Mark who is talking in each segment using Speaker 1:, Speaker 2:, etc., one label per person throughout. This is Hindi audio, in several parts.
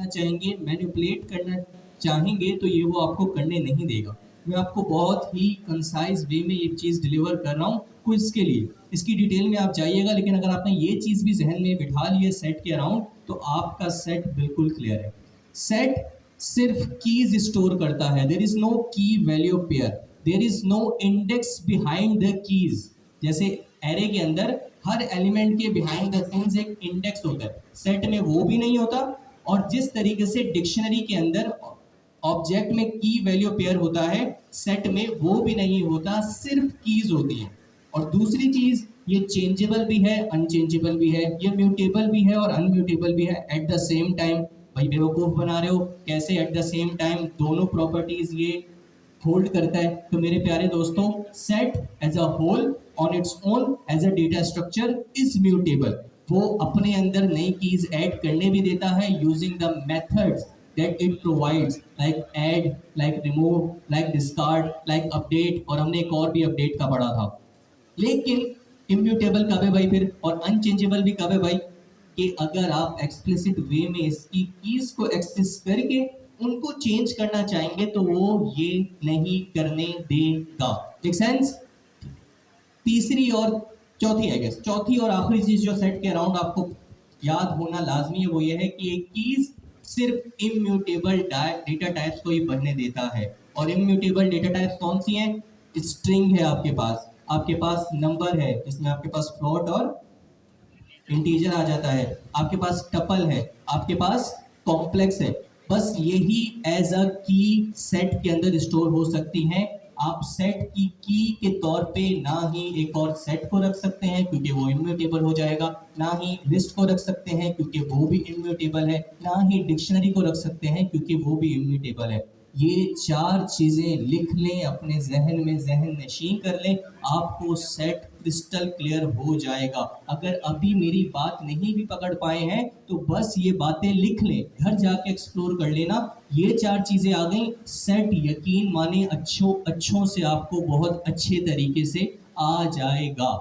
Speaker 1: करना चाहेंगे, मैनिपुलेट करना चाहेंगे तो ये वो आपको करने नहीं देगा। मैं आपको बहुत ही कंसाइज वे में ये चीज़ डिलीवर कर रहा हूँ क्विज के लिए। इसकी डिटेल में आप जाइएगा, लेकिन अगर आपने ये चीज़ भी जहन में बिठा ली है सेट के अराउंड, तो आपका सेट बिल्कुल क्लियर है। सेट सिर्फ कीज स्टोर करता है। There is no key value pair, there is no index behind the keys. जैसे एरे के अंदर हर एलिमेंट के बिहाइंड द सीन्स एक इंडेक्स होता है, सेट में वो भी नहीं होता। और जिस तरीके से डिक्शनरी के अंदर ऑब्जेक्ट में की वैल्यू पेयर होता है, सेट में वो भी नहीं होता, सिर्फ कीज होती है। और दूसरी चीज, ये चेंजेबल भी है, अनचेंजेबल भी है, ये म्यूटेबल भी है और अनम्यूटेबल भी है एट द सेम टाइम। भाई बेवकूफ बना रहे हो, कैसे एट द सेम टाइम दोनों प्रॉपर्टीज ये होल्ड करता है? तो मेरे प्यारे दोस्तों, set as a whole on its own as a data structure is mutable. वो अपने अंदर नई कीज ऐड करने भी देता है using the methods that it provides, like add, like remove, like discard, like update, और हमने एक और भी अपडेट का पढ़ा था। लेकिन इम्यूटेबल कब है भाई फिर, और अनचेंजेबल भी कब है भाई? कि अगर आप एक्सप्लिसिट वे में इसकी कीज को एक्सेस करके उनको चेंज करना चाहेंगे तो वो ये नहीं करने देगा। Make sense? तीसरी और चौथी, आई गेस चौथी और आखिरी चीज जो सेट के अराउंड आपको याद होना लाजमी है, वो ये है कि एक कीज सिर्फ इम्यूटेबल डेटा टाइप्स को ही बनने देता है। और इम्यूटेबल डेटा टाइप्स कौन सी हैं? स्ट्रिंग है आपके पास नंबर है जिसमें आपके पास फ्लोट और इंटीजर आ जाता है, आपके पास टपल है, आपके पास कॉम्प्लेक्स है। बस यही एज अ की सेट के अंदर स्टोर हो सकती हैं। आप सेट की के तौर पे ना ही एक और सेट को रख सकते हैं क्योंकि वो इम्यूटेबल हो जाएगा, ना ही लिस्ट को रख सकते हैं क्योंकि वो भी इम्यूटेबल है, ना ही डिक्शनरी को रख सकते हैं क्योंकि वो भी इम्यूटेबल है। ये चार चीजें लिख लें, अपने जहन में जहन नशीं कर लें, आपको सेट क्रिस्टल क्लियर हो जाएगा। अगर अभी मेरी बात नहीं भी पकड़ पाए हैं तो बस ये बातें लिख लें, घर जाके एक्सप्लोर कर लेना। ये चार चीजें आ गई, सेट यकीन माने अच्छों से आपको बहुत अच्छे तरीके से आ जाएगा।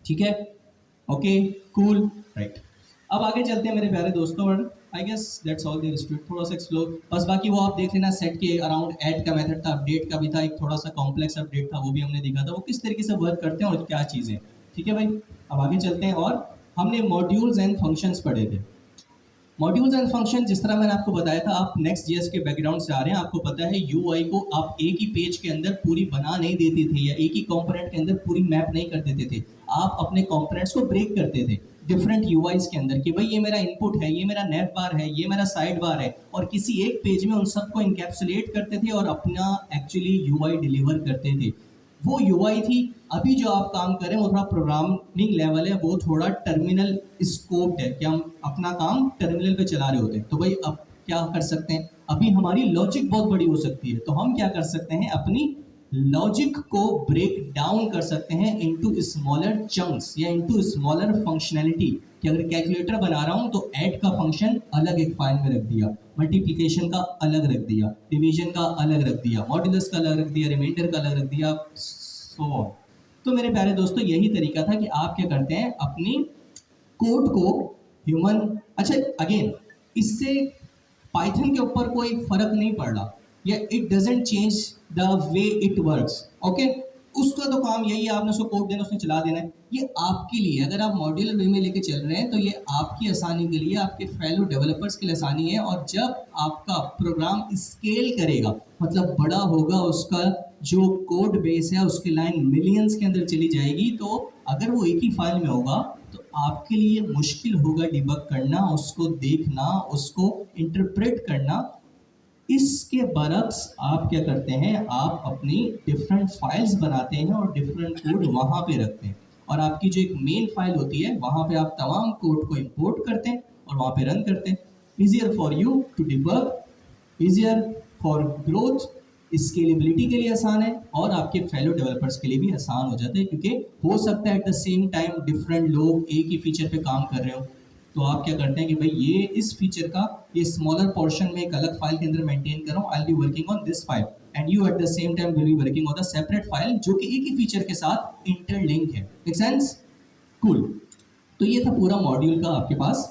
Speaker 1: ठीक है? Okay, cool, right. अब आगे चलते हैं मेरे प्यारे दोस्तों, और I guess that's all there is to it. थोड़ा सा एक्सप्लोर, बस बाकी वो आप देख लेना। सेट के अराउंड ऐड का मेथड था, अपडेट का भी था, एक थोड़ा सा कॉम्प्लेक्स अपडेट था, वो भी हमने देखा था वो किस तरीके से वर्क करते हैं और क्या चीज़ें। ठीक है भाई, अब आगे चलते हैं। और हमने मॉड्यूल्स एंड फंक्शंस पढ़े थे। मॉड्यूल्स एंड फंक्शन, जिस तरह मैंने आपको बताया था, आप नेक्स्ट जेएस के बैकग्राउंड से आ रहे हैं, आपको पता है यूआई को आप एक ही पेज के अंदर पूरी बना नहीं देते थे, या एक ही कंपोनेंट के अंदर पूरी मैप नहीं कर देते थे। आप अपने कंपोनेंट्स को ब्रेक करते थे डिफरेंट यूआईज के अंदर, कि भाई ये मेरा इनपुट है, ये मेरा नेव बार है, ये मेरा साइड बार है, और किसी एक पेज में उन सबको इनकैप्सुलेट करते थे और अपना एक्चुअली यूआई डिलीवर करते थे। वो यूआई थी। अभी जो आप काम कर रहे हैं वो थोड़ा प्रोग्रामिंग लेवल है, वो थोड़ा टर्मिनल स्कोप है कि हम अपना काम टर्मिनल पे चला रहे होते हैं। तो भाई अब क्या कर सकते हैं, अभी हमारी लॉजिक बहुत बड़ी हो सकती है, तो हम क्या कर सकते हैं, अपनी लॉजिक को ब्रेक डाउन कर सकते हैं इनटू स्मॉलर चंक्स या इनटू स्मॉलर फंक्शनैलिटी। कि अगर कैलकुलेटर बना रहा हूं तो ऐड का फंक्शन अलग एक फाइल में रख दिया, मल्टीप्लिकेशन का अलग रख दिया, डिवीजन का अलग रख दिया, मॉड्यूलस का अलग रख दिया, रिमाइंडर का अलग रख दिया, सो ऑन। तो मेरे प्यारे दोस्तों, यही तरीका था कि आप क्या करते हैं, अपनी कोड को ह्यूमन, अच्छा अगेन इससे पाइथन के ऊपर कोई फर्क नहीं पड़ रहा, या it doesn't change the way it works. Okay, उसका तो काम यही है, आपने उसको कोड देना, उसने चला देना है। ये आपके लिए, अगर आप मॉड्यूलर वे में लेके चल रहे हैं तो ये आपकी आसानी के लिए, आपके फेलो डेवलपर्स के लिए आसानी है। और जब आपका प्रोग्राम स्केल करेगा, मतलब बड़ा होगा, उसका जो कोड बेस है उसकी लाइन मिलियंस के अंदर चली जाएगी, तो अगर वो एक ही फाइल में होगा तो आपके लिए मुश्किल होगा डिबग करना, उसको देखना, उसको इंटरप्रेट करना। इसके बरक्स आप क्या करते हैं, आप अपनी डिफरेंट फाइल्स बनाते हैं और डिफरेंट कोड वहाँ पे रखते हैं, और आपकी जो एक मेन फाइल होती है वहाँ पे आप तमाम कोड को इंपोर्ट करते हैं और वहाँ पे रन करते हैं। Easier for you to debug, easier for growth, scalability के लिए आसान है, और आपके फेलो डेवलपर्स के लिए भी आसान हो जाता है, क्योंकि हो सकता है eight the same time different लोग एक ही फीचर पे काम कर रहे हो। तो आप क्या करते हैं कि भाई ये इस फीचर का ये स्मॉलर पोर्शन में एक अलग फाइल के अंदर मेंटेन कर रहा हूँ, I be working on this file and you at the same time will be working on the separate file जो कि एक ही फीचर के साथ इंटरलिंक है। Make sense? कूल। तो ये था पूरा मॉड्यूल का आपके पास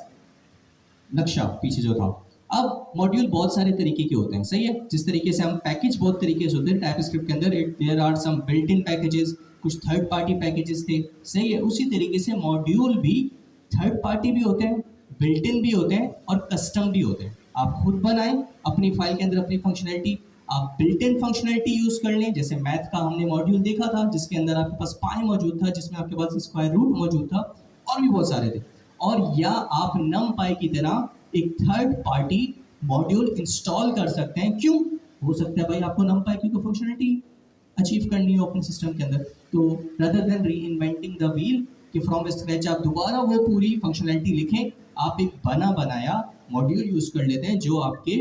Speaker 1: नक्शा पीछे जो था। अब मॉड्यूल बहुत सारे तरीके के होते हैं, सही है। जिस तरीके से हम पैकेज बहुत तरीके से होते हैं टाइपस्क्रिप्ट के अंदर, there are some built in packages, कुछ थर्ड पार्टी पैकेजेस थे, सही है। उसी तरीके से मॉड्यूल भी थर्ड पार्टी भी होते हैं, बिल्ट इन भी होते हैं और कस्टम भी होते हैं। आप खुद बनाएं अपनी फाइल के अंदर अपनी फंक्शनैलिटी, आप बिल्ट इन फंक्शनैलिटी यूज कर लें। जैसे मैथ का हमने मॉड्यूल देखा था जिसके अंदर आपके पास पाई मौजूद था, जिसमें आपके पास स्क्वायर रूट मौजूद था और भी बहुत सारे थे। और या आप नम पाई की तरह एक थर्ड पार्टी मॉड्यूल इंस्टॉल कर सकते हैं। क्यों हो सकता है भाई आपको नम पाई की फंक्शनैलिटी अचीव करनी हो अपने सिस्टम के अंदर, तो रादर देन री इन्वेंटिंग द व्हील कि फ्रॉम स्क्रैच आप दोबारा वो पूरी फंक्शनैलिटी लिखें, आप एक बना बनाया मॉड्यूल यूज कर लेते हैं जो आपके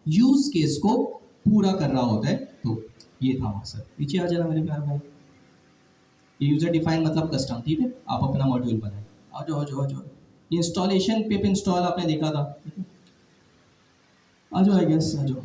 Speaker 1: यूज केस को पूरा कर रहा होता है। तो ये था मकसद। पीछे आ जाना मेरे प्यार भाई। ये यूजर डिफाइन मतलब कस्टम, ठीक है। आप अपना मॉड्यूल बनाए। आ जाओ आ जाओ आ जाओ। ये इंस्टॉलेशन पिप इंस्टॉल आपने देखा था, आ जाओ आई गेस आ जाओ।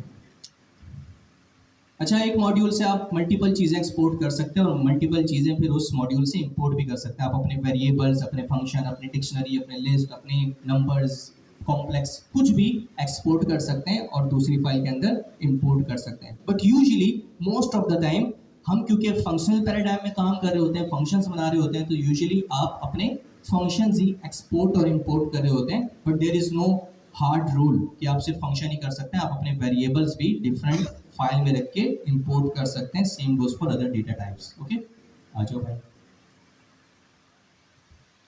Speaker 1: अच्छा, एक मॉड्यूल से आप मल्टीपल चीज़ें एक्सपोर्ट कर सकते हैं और मल्टीपल चीज़ें फिर उस मॉड्यूल से इंपोर्ट भी कर सकते हैं। आप अपने वेरिएबल्स, अपने फंक्शन, अपनी डिक्शनरी, अपने लिस्ट, अपने नंबर्स, कॉम्प्लेक्स कुछ भी एक्सपोर्ट कर सकते हैं और दूसरी फाइल के अंदर इंपोर्ट कर सकते हैं। But usually most of the time हम क्योंकि फंक्शनल पैराडाइम में काम कर रहे होते हैं, फंक्शंस बना रहे होते हैं, तो यूजुअली आप अपने फंक्शंस ही एक्सपोर्ट और इंपोर्ट कर रहे होते हैं। But there is no hard rule कि आप सिर्फ फंक्शन ही कर सकते हैं, आप अपने वेरिएबल्स भी डिफरेंट फाइल में रख के इंपोर्ट कर सकते हैं। Same goes for other data types. Okay, आ जाओ भाई।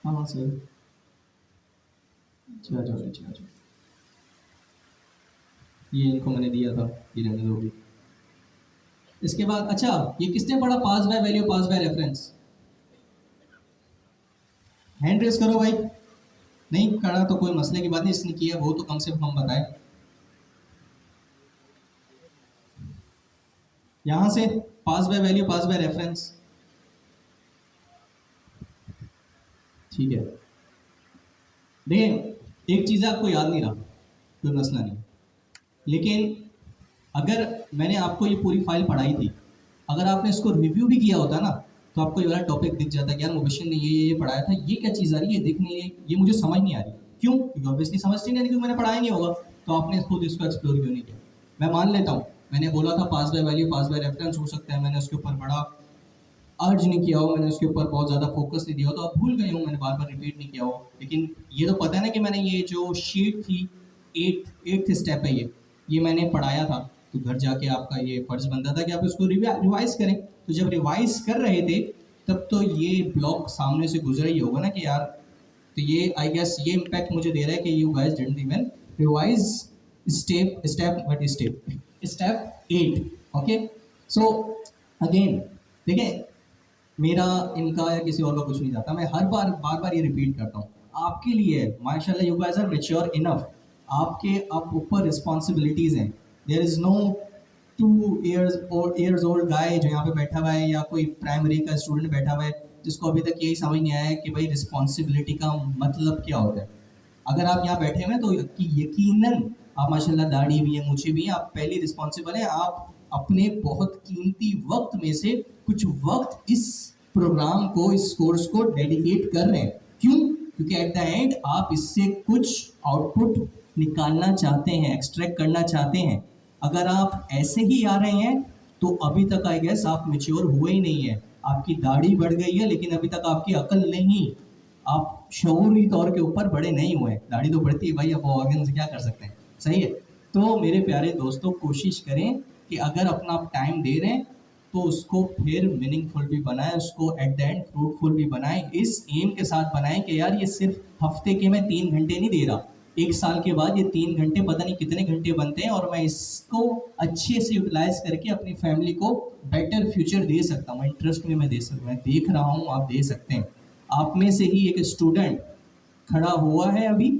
Speaker 1: हाँ सर, आ जाओ नीचे आ जाओ। ये इनको मैंने दिया था, ये रहने दो भी। इसके बाद अच्छा, ये किसने पढ़ा pass by value pass by reference? Hand raise करो भाई। नहीं करा तो कोई मसले की बात नहीं, इसने किया वो तो कम से कम बताए। यहां से pass by value pass by reference, ठीक है। देखिए एक चीज़ आपको याद नहीं रहा, कोई मसला नहीं, लेकिन अगर मैंने आपको ये पूरी फाइल पढ़ाई थी, अगर आपने इसको रिव्यू भी किया होता ना, तो आपको ये वाला टॉपिक दिख जाता कि यार मुबशिर ने ये पढ़ाया था, ये क्या चीज़ आ रही है, दिख नहीं है, ये मुझे समझ नहीं आ रही। क्यों? क्योंकि ऑब्वियसली समझती नहीं, क्योंकि मैंने पढ़ाया नहीं होगा। तो आपने खुद इसको एक्सप्लोर क्यों नहीं किया? मैं मान लेता हूँ मैंने बोला था pass by value pass by reference हो सकता है, मैंने उसके ऊपर बड़ा अर्ज नहीं किया हो, मैंने उसके ऊपर बहुत ज़्यादा फोकस नहीं दिया हो, तो आप भूल गए हो, मैंने बार बार रिपीट नहीं किया हो। लेकिन ये तो पता है ना कि मैंने ये जो शीट थी, एट्थ स्टेप है ये मैंने पढ़ाया था। तो घर जाके आपका ये फर्ज बनता था कि आप इसको रिवाइज करें। तो जब रिवाइज कर रहे थे तब तो ये ब्लॉक सामने से गुजरा ही होगा ना कि यार, तो ये आई गेस ये इम्पैक्ट मुझे दे रहा है कि you guys didn't even revise step 8। Okay, so again देखिए, मेरा इनका या किसी और का कुछ नहीं जाता, मैं हर बार ये रिपीट करता हूँ आपके लिए। माशाल्लाह you guys are mature enough, आपके आप ऊपर रिस्पॉन्सिबिलिटीज़ हैं। There is no 2 years old guy जो यहाँ पे बैठा हुआ है या कोई प्राइमरी का स्टूडेंट बैठा हुआ है जिसको अभी तक यही समझ नहीं आया है कि भाई रिस्पॉन्सिबिलिटी का मतलब क्या होता है। अगर आप यहाँ बैठे हुए हैं तो यकीनन आप माशाल्लाह दाढ़ी भी है, मूछें भी है, आप पहले रिस्पॉन्सिबल हैं। आप अपने बहुत कीमती वक्त में से कुछ वक्त इस प्रोग्राम को, इस कोर्स को डेडिकेट कर रहे हैं। क्यों? क्योंकि एट द एंड आप इससे कुछ आउटपुट निकालना चाहते हैं, एक्सट्रैक्ट करना चाहते हैं। अगर आप ऐसे ही आ रहे हैं तो अभी तक आई गेस आप मेच्योर हुए ही नहीं है। आपकी दाढ़ी बढ़ गई है लेकिन अभी तक आपकी अकल नहीं, आप शऊरी तौर के ऊपर बड़े नहीं हुए। दाढ़ी तो बढ़ती है भाई, अब ऑर्गन से क्या कर सकते हैं, सही है। तो मेरे प्यारे दोस्तों, कोशिश करें कि अगर अपना आप टाइम दे रहे हैं तो उसको फिर मीनिंगफुल भी बनाएं, उसको एट द एंड फ्रूटफुल भी बनाएं। इस एम के साथ बनाएं कि यार ये सिर्फ हफ्ते के मैं 3 घंटे नहीं दे रहा, 1 साल के बाद ये 3 घंटे पता नहीं कितने घंटे बनते हैं और मैं इसको अच्छे से यूटिलाइज करके अपनी फैमिली को बेटर फ्यूचर दे सकता हूँ। इंटरेस्ट में मैं दे सकता हूँ, मैं देख रहा हूँ, आप दे सकते हैं। आप में से ही एक स्टूडेंट खड़ा हुआ है अभी,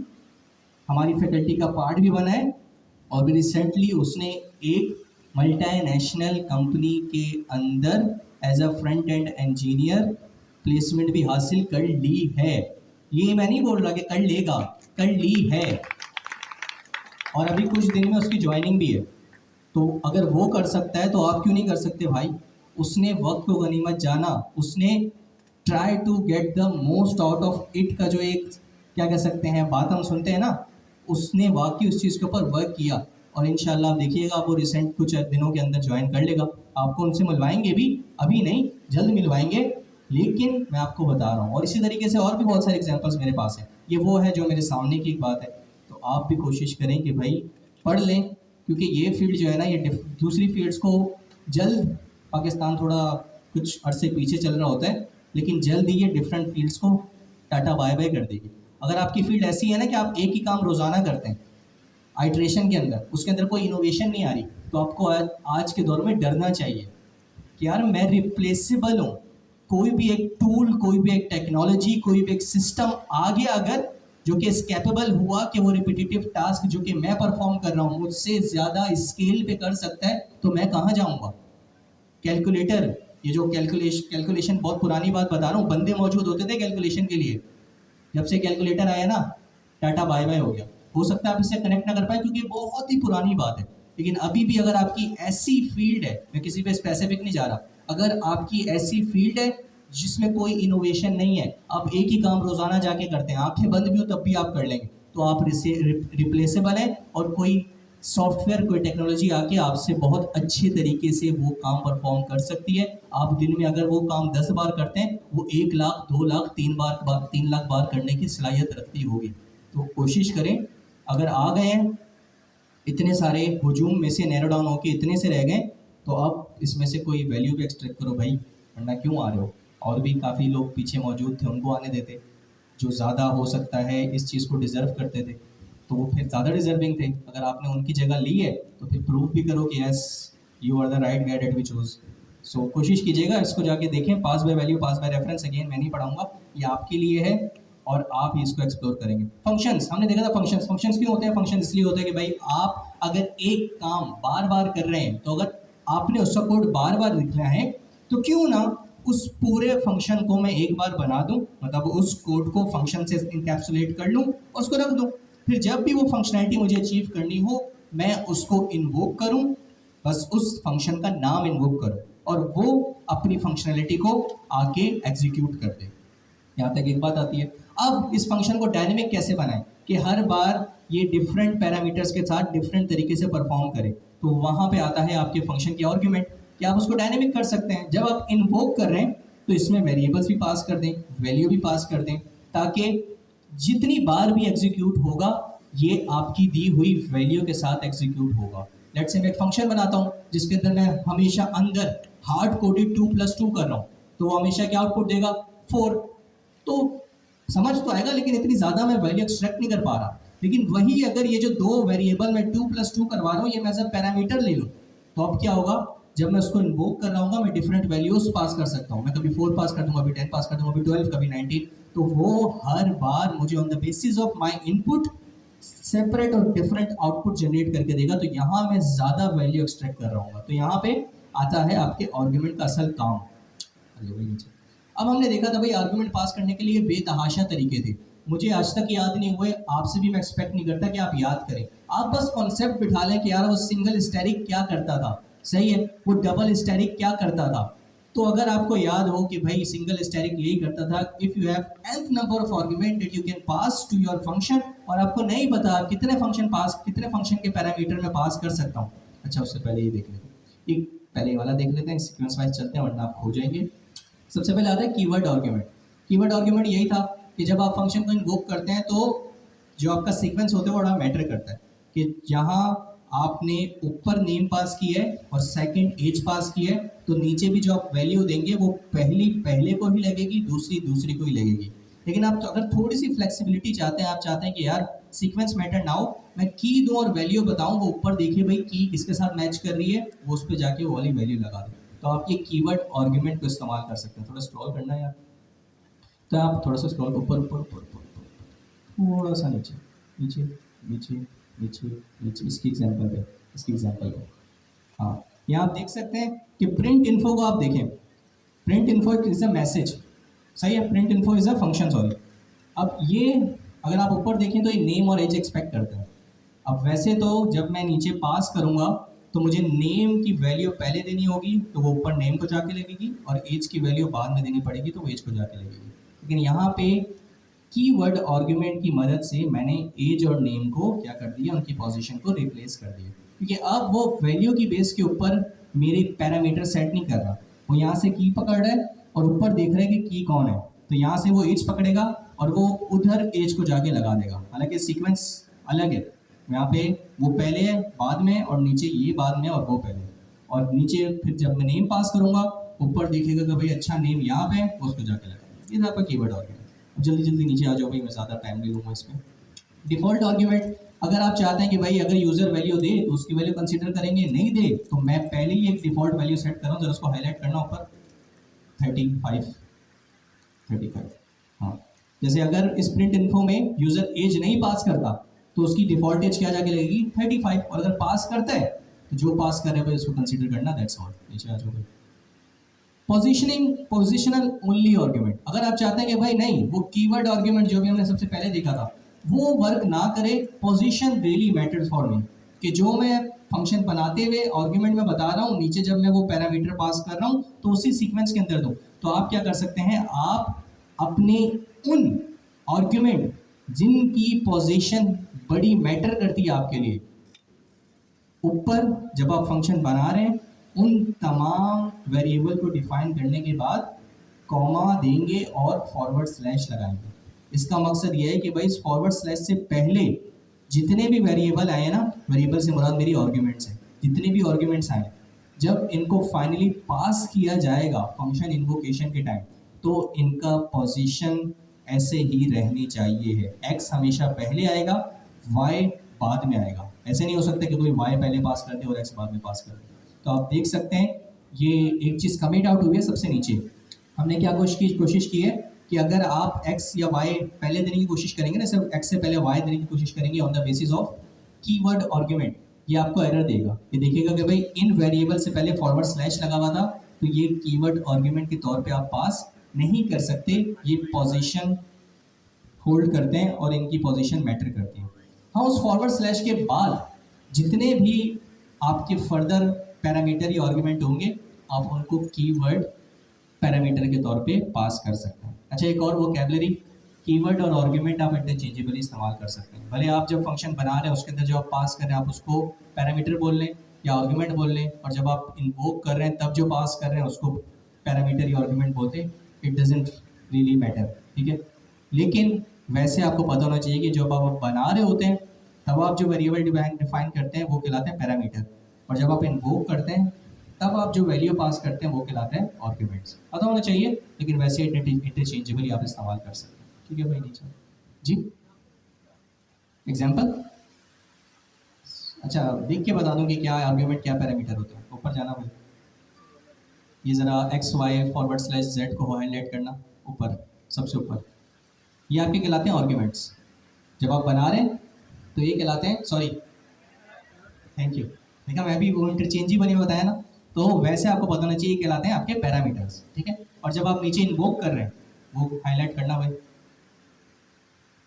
Speaker 1: हमारी फैकल्टी का पार्ट भी बना है और भी रिसेंटली उसने एक मल्टीनेशनल कंपनी के अंदर as a front end engineer placement भी हासिल कर ली है। ये मैं नहीं बोल रहा कि कर लेगा, कर ली है और अभी कुछ दिन में उसकी ज्वाइनिंग भी है। तो अगर वो कर सकता है तो आप क्यों नहीं कर सकते भाई? उसने वक्त को गनीमत जाना, उसने try to get the most out of it का जो एक क्या कह सकते हैं बात हम सुनते हैं ना उसने वाकई उस चीज़ के ऊपर वर्क किया और इंशाल्लाह आप देखिएगा आप वो रिसेंट कुछ दिनों के अंदर ज्वाइन कर लेगा। आपको उनसे मिलवाएंगे भी, अभी नहीं जल्द मिलवाएंगे, लेकिन मैं आपको बता रहा हूँ। और इसी तरीके से और भी बहुत सारे एग्जाम्पल्स मेरे पास हैं। ये वो है जो मेरे सामने की एक बात है। तो आप भी कोशिश करें कि भाई पढ़ लें, क्योंकि ये फील्ड जो है ना, ये दूसरी फील्ड्स को जल्द, पाकिस्तान थोड़ा कुछ अरसे पीछे चल रहा होता है, लेकिन जल्द ही ये डिफरेंट फील्ड्स को टाटा बाय बाय कर देगी। अगर आपकी फील्ड ऐसी है ना कि आप एक ही काम रोज़ाना करते हैं आइट्रेशन के अंदर, उसके अंदर कोई इनोवेशन नहीं आ रही, तो आपको आज के दौर में डरना चाहिए कि यार मैं रिप्लेसेबल हूँ। कोई भी एक टूल, कोई भी एक टेक्नोलॉजी, कोई भी एक सिस्टम आ गया अगर, जो कि इस कैपेबल हुआ कि वो रिपीटेटिव टास्क जो कि मैं परफॉर्म कर रहा हूँ मुझसे ज़्यादा स्केल पे कर सकता है, तो मैं कहाँ जाऊँगा। कैलकुलेटर, ये जो कैलकुलेशन बहुत पुरानी बात बता रहा हूँ, बंदे मौजूद होते थे कैलकुलेशन के लिए। जब से कैलकुलेटर आया ना, टाटा बाय बाय हो गया। हो सकता है आप इससे कनेक्ट ना कर पाए क्योंकि बहुत ही पुरानी बात है, लेकिन अभी भी अगर आपकी ऐसी फील्ड है, मैं किसी पे स्पेसिफिक नहीं जा रहा, अगर आपकी ऐसी फील्ड है जिसमें कोई इनोवेशन नहीं है, आप एक ही काम रोजाना जाके करते हैं, आंखें बंद भी हो तब भी आप कर लेंगे, तो आप रिप्लेसेबल है। और कोई सॉफ्टवेयर, कोई टेक्नोलॉजी आके आपसे बहुत अच्छे तरीके से वो काम परफॉर्म कर सकती है। आप दिन में अगर वो काम 10 बार करते हैं, वो 1 लाख, 2 लाख, 3 बार, 3 लाख बार करने की सलाहियत रखती होगी। तो कोशिश करें, अगर आ गए हैं इतने सारे हुजूम में से नैरो डाउन होके इतने से रह गए, तो अब इसमें से कोई वैल्यू भी एक्सट्रैक्ट करो भाई, वरना क्यों आ रहे हो। और भी काफ़ी लोग पीछे मौजूद थे, उनको आने देते, जो ज़्यादा हो सकता है इस चीज़ को डिज़र्व करते थे, तो वो फिर ज़्यादा डिज़र्विंग थे। अगर आपने उनकी जगह ली है तो फिर प्रूव भी करो कि yes, you are the right guide at we choose. सो कोशिश कीजिएगा, इसको जाके देखें, pass by value, pass by reference, again मैं नहीं पढ़ाऊंगा, ये आपके लिए है और आप ही इसको एक्सप्लोर करेंगे। फंक्शंस हमने देखा था, फंक्शंस फंक्शंस क्यों होते हैं, फंक्शन इसलिए होते हैं कि भाई आप अगर एक काम बार बार कर रहे हैं, तो अगर आपने उसका कोड बार बार लिखना है, तो क्यों ना उस पूरे फंक्शन को मैं एक बार बना दूं, मतलब उस कोड को फंक्शन से इनकैप्सुलेट कर लूं और उसको रख दूं, फिर जब भी वो फंक्शनैलिटी मुझे अचीव करनी हो, मैं उसको इन्वोक करूं, बस उस फंक्शन का नाम इन्वोक करूं और वो अपनी फंक्शनैलिटी को आके एग्जीक्यूट कर दे। यहाँ तक एक बात आती है। अब इस फंक्शन को डायनेमिक कैसे बनाएं कि हर बार ये डिफरेंट पैरामीटर्स के साथ डिफरेंट तरीके से परफॉर्म करे, तो वहां पे आता है आपके फंक्शन की आर्ग्यूमेंट कि आप उसको डायनेमिक कर सकते हैं। जब आप इन्वोक कर रहे हैं तो इसमें वेरिएबल्स भी पास कर दें, वैल्यू भी पास कर दें, ताकि जितनी बार भी एग्जीक्यूट होगा ये आपकी दी हुई वैल्यू के साथ एग्जीक्यूट होगा। लेट्स से मैं एक फंक्शन बनाता हूँ जिसके अंदर मैं हमेशा अंदर हार्ड कोडेड 2+2 कर रहा हूँ, तो वो हमेशा क्या आउटपुट देगा, 4। तो समझ तो आएगा, लेकिन इतनी ज़्यादा मैं वैल्यू एक्सट्रैक्ट नहीं कर पा रहा। लेकिन वही अगर ये जो दो वेरिएबल मैं 2+2 करवा रहा हूँ, ये मैं एज पैरामीटर ले लूँ, तो अब क्या होगा, जब मैं उसको इन्वोक कर रहा हूँ मैं डिफरेंट वैल्यूज पास कर सकता हूँ। मैं कभी 4 पास कर दूंगा, कभी 10 पास कर दूंगा, कभी 12, कभी 19। तो वो हर बार मुझे on the basis of my input separate और डिफरेंट आउटपुट जनरेट करके देगा। तो यहाँ मैं ज़्यादा वैल्यू एक्सट्रैक्ट कर रहा हूँ। तो यहाँ पे आता है आपके आर्ग्यूमेंट का असल काम। अब हमने देखा था भाई, आर्गुमेंट पास करने के लिए बेतहाशा तरीके थे, मुझे आज तक याद नहीं हुए, आपसे भी मैं एक्सपेक्ट नहीं करता कि आप याद करें। आप बस कॉन्सेप्ट बिठा लें कि यार वो सिंगल स्टैटिक क्या करता था, सही है, वो डबल स्टैटिक क्या करता था। तो अगर आपको याद हो कि भाई सिंगल स्टैटिक यही करता था, if you have nth number of argument that you can pass to your function, और आपको नहीं पता कितने फंक्शन के पैरामीटर में पास कर सकता हूँ। अच्छा, उससे पहले ये देख लेते हैं, एक पहले वाला देख लेते हैं, सीक्वेंस वाइज चलते हैं वरना आप खो जाएंगे। सबसे पहले आता है कीवर्ड आर्ग्यूमेंट। कीवर्ड आर्ग्यूमेंट यही था कि जब आप फंक्शन को इन्वोक करते हैं, तो जो आपका सीक्वेंस होता है वो बड़ा मैटर करता है कि जहाँ आपने ऊपर नेम पास की है और सेकंड एज पास की है, तो नीचे भी जो आप वैल्यू देंगे वो पहले को ही लगेगी, दूसरी को ही लगेगी। लेकिन आप तो अगर थोड़ी सी फ्लेक्सिबिलिटी चाहते हैं, आप चाहते हैं कि यार सीक्वेंस मैटर ना हो, मैं की दूं और वैल्यू बताऊं, वो ऊपर देखिए भाई की किसके साथ मैच कर रही है, वो उस पर जाके वो वाली वैल्यू लगा दें, तो आप ये कीवर्ड आर्ग्यूमेंट को इस्तेमाल कर सकते हैं। थोड़ा स्क्रॉल करना है यार, तो आप थोड़ा सा स्क्रॉल ऊपर ऊपर ऊपर ऊपर थोड़ा सा नीचे नीचे नीचे नीचे नीचे, इसकी एग्जाम्पल पे हाँ, यहाँ आप देख सकते हैं कि प्रिंट इन्फो को आप देखें, print info is a message, सही है, print info is a function, sorry. अब ये अगर आप ऊपर देखें तो ये नेम और एज एक्सपेक्ट करते हैं। अब वैसे तो जब मैं नीचे पास करूंगा तो मुझे नेम की वैल्यू पहले देनी होगी, तो वो ऊपर नेम को जाके लगेगी, और एज की वैल्यू बाद में देनी पड़ेगी, तो वो एज को जाके लगेगी। लेकिन यहाँ पे कीवर्ड आर्गुमेंट की मदद से मैंने एज और नेम को क्या कर दिया, उनकी पोजीशन को रिप्लेस कर दिया, क्योंकि अब वो वैल्यू की बेस के ऊपर मेरे पैरामीटर सेट नहीं कर रहा, वो यहाँ से की पकड़ रहा है और ऊपर देख रहा है कि की कौन है, तो यहाँ से वो एज पकड़ेगा और वो उधर एज को जाके लगा देगा। हालांकि सीक्वेंस अलग है, यहाँ पे वो पहले है बाद में, और नीचे ये बाद में और वो पहले, और नीचे फिर जब मैं नेम पास करूंगा ऊपर देखेगा कि भाई अच्छा नेम यहाँ पे है, उसको जाके लगाएगा। ये था आपका कीवर्ड आर्गुमेंट। अब जल्दी जल्दी नीचे आ जाओ भाई, मैं ज़्यादा टाइम नहीं लूँगा इसमें। डिफ़ॉल्ट आर्गुमेंट, अगर आप चाहते हैं कि भाई अगर यूज़र वैल्यू दे तो उसकी वैल्यू कंसीडर करेंगे, नहीं दे तो मैं पहले ही एक डिफ़ॉल्ट वैल्यू सेट कर रहा हूँ, जरा उसको हाईलाइट करना ऊपर, 35। हाँ, जैसे अगर इस प्रिंट इन्फो में यूज़र एज नहीं पास करता तो उसकी डिफ़ॉल्ट एज क्या जाके लगेगी 35, और अगर पास करता है तो जो पास कर रहे हैं उसको कंसीडर करना, दैट्स ऑल। नीचे आ जाओ भाई। पोजीशनिंग, पोजिशनल ओनली आर्ग्यूमेंट, अगर आप चाहते हैं कि भाई नहीं वो कीवर्ड आर्ग्यूमेंट जो भी हमने सबसे पहले देखा था वो वर्क ना करे, position really matters for me, कि जो मैं फंक्शन बनाते हुए आर्ग्यूमेंट में बता रहा हूँ नीचे जब मैं वो पैरामीटर पास कर रहा हूँ तो उसी सीक्वेंस के अंदर दूँ, तो आप क्या कर सकते हैं, आप अपने उन आर्ग्यूमेंट जिनकी पोजीशन बड़ी मैटर करती है आपके लिए, ऊपर जब आप फंक्शन बना रहे हैं उन तमाम वेरिएबल को डिफाइन करने के बाद कॉमा देंगे और फॉरवर्ड स्लैश लगाएंगे। इसका मकसद ये है कि भाई इस फॉरवर्ड स्लैश से पहले जितने भी वेरिएबल आए ना, वेरिएबल से मुराद मेरी आर्ग्यूमेंट्स है, जितने भी आर्ग्यूमेंट्स आए जब इनको फाइनली पास किया जाएगा फंक्शन इन्वोकेशन के टाइम, तो इनका पोजीशन ऐसे ही रहनी चाहिए है। एक्स हमेशा पहले आएगा, वाई बाद में आएगा। ऐसे नहीं हो सकता कि कोई वाई पहले पास कर दे और एक्स बाद में पास कर दे। तो आप देख सकते हैं ये एक चीज़ कमिट आउट हुई है सबसे नीचे। हमने क्या कोशिश की है कि अगर आप एक्स या वाई पहले देने की कोशिश करेंगे ना, सिर्फ एक्स से पहले वाई देने की कोशिश करेंगे on the basis of keyword argument, ये आपको एरर देगा। ये देखेगा कि भाई इन वेरिएबल से पहले फॉरवर्ड स्लैश लगा हुआ था, तो ये कीवर्ड आर्गुमेंट के तौर पे आप पास नहीं कर सकते, ये पोजीशन होल्ड करते हैं और इनकी पोजीशन मैटर करती है। हाँ, उस फॉरवर्ड स्लैश के बाद जितने भी आपके फर्दर पैरामीटर या आर्गुमेंट होंगे आप उनको कीवर्ड पैरामीटर के तौर पे पास कर सकते हैं। अच्छा, एक और वोकैबुलरी, कीवर्ड और आर्गुमेंट आप इंटरचेंजेबली इस्तेमाल कर सकते हैं। भले आप जब फंक्शन बना रहे हैं उसके अंदर जो आप पास कर रहे हैं आप उसको पैरामीटर बोल लें या आर्गुमेंट बोल लें, और जब आप इन्वोक कर रहे हैं तब जो पास कर रहे हैं उसको पैरामीटर या आर्गुमेंट बोलते हैं। इट डजेंट रियली मैटर, ठीक है। लेकिन वैसे आपको पता होना चाहिए कि जब आप बना रहे होते हैं तब आप जो वेरिएबल डिफाइन करते हैं वो कहलाते हैं पैरामीटर, और जब आप इन्वोक करते हैं तब आप जो वैल्यू पास करते हैं वो कहलाते हैं आर्गुमेंट्स। पता होना चाहिए, लेकिन वैसे इंटरचेंजेबली आप इस्तेमाल कर सकते हैं, ठीक है भाई। नीचे जी एग्जाम्पल, अच्छा देख के बता दूं कि क्या आर्गुमेंट क्या पैरामीटर होते हैं। ऊपर जाना भाई, ये ज़रा X Y forward slash Z को हाईलाइट करना, ऊपर सबसे ऊपर, ये आपके कहलाते हैं आर्गुमेंट्स। जब आप बना रहे हैं तो ये कहलाते हैं, सॉरी थैंक यू, देखा मैं भी वो इंटरचेंजेबल ही बताया ना, तो वैसे आपको पता होना चाहिए कहलाते हैं आपके पैरामीटर्स, ठीक है। और जब आप नीचे इन्वोक कर रहे हैं वो हाईलाइट करना भाई,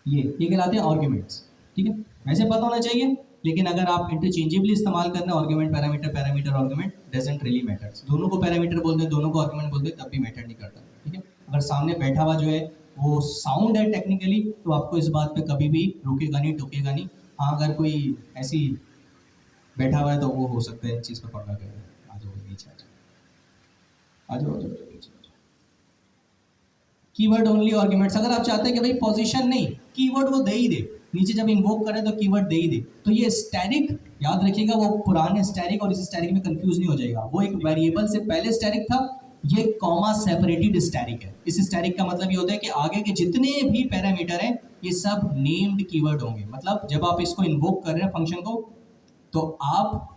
Speaker 1: ये कहलाते हैं आर्गुमेंट्स, ठीक है। वैसे पता होना चाहिए, लेकिन अगर आप इंटरचेंजेबली इस्तेमाल करना argument parameter, parameter argument doesn't really matters. दोनों को पैरामीटर बोलते हैं, दोनों को आर्गुमेंट बोलते हैं, तब भी मैटर नहीं करता, ठीक है। अगर सामने बैठा हुआ जो है वो साउंड है टेक्निकली, तो आपको इस बात पे कभी भी रुकेगा नहीं, टोकेगा नहीं। हाँ, अगर कोई ऐसी बैठा हुआ है तो वो हो सकता है इस चीज़ पर पकड़ा करेगा। आ जाओ नीचे, आ जाओ नीचे। कीवर्ड ओनली आर्गुमेंट्स, अगर आप चाहते हैं कि भाई पोजीशन नहीं, कीवर्ड वो दे ही दे, नीचे जब इन्वोक करें तो कीवर्ड दे ही दे, तो ये स्टैटिक याद रखिएगा, वो पुराने स्टैटिक और इस स्टैटिक में कंफ्यूज नहीं हो जाएगा। वो एक वेरिएबल से पहले स्टैटिक था, ये कॉमा सेपरेटेड स्टैटिक है। इस स्टैटिक का मतलब ये होता है कि आगे के जितने भी पैरामीटर हैं ये सब नेम्ड कीवर्ड होंगे। मतलब जब आप इसको इन्वोक कर रहे हैं फंक्शन को, तो आप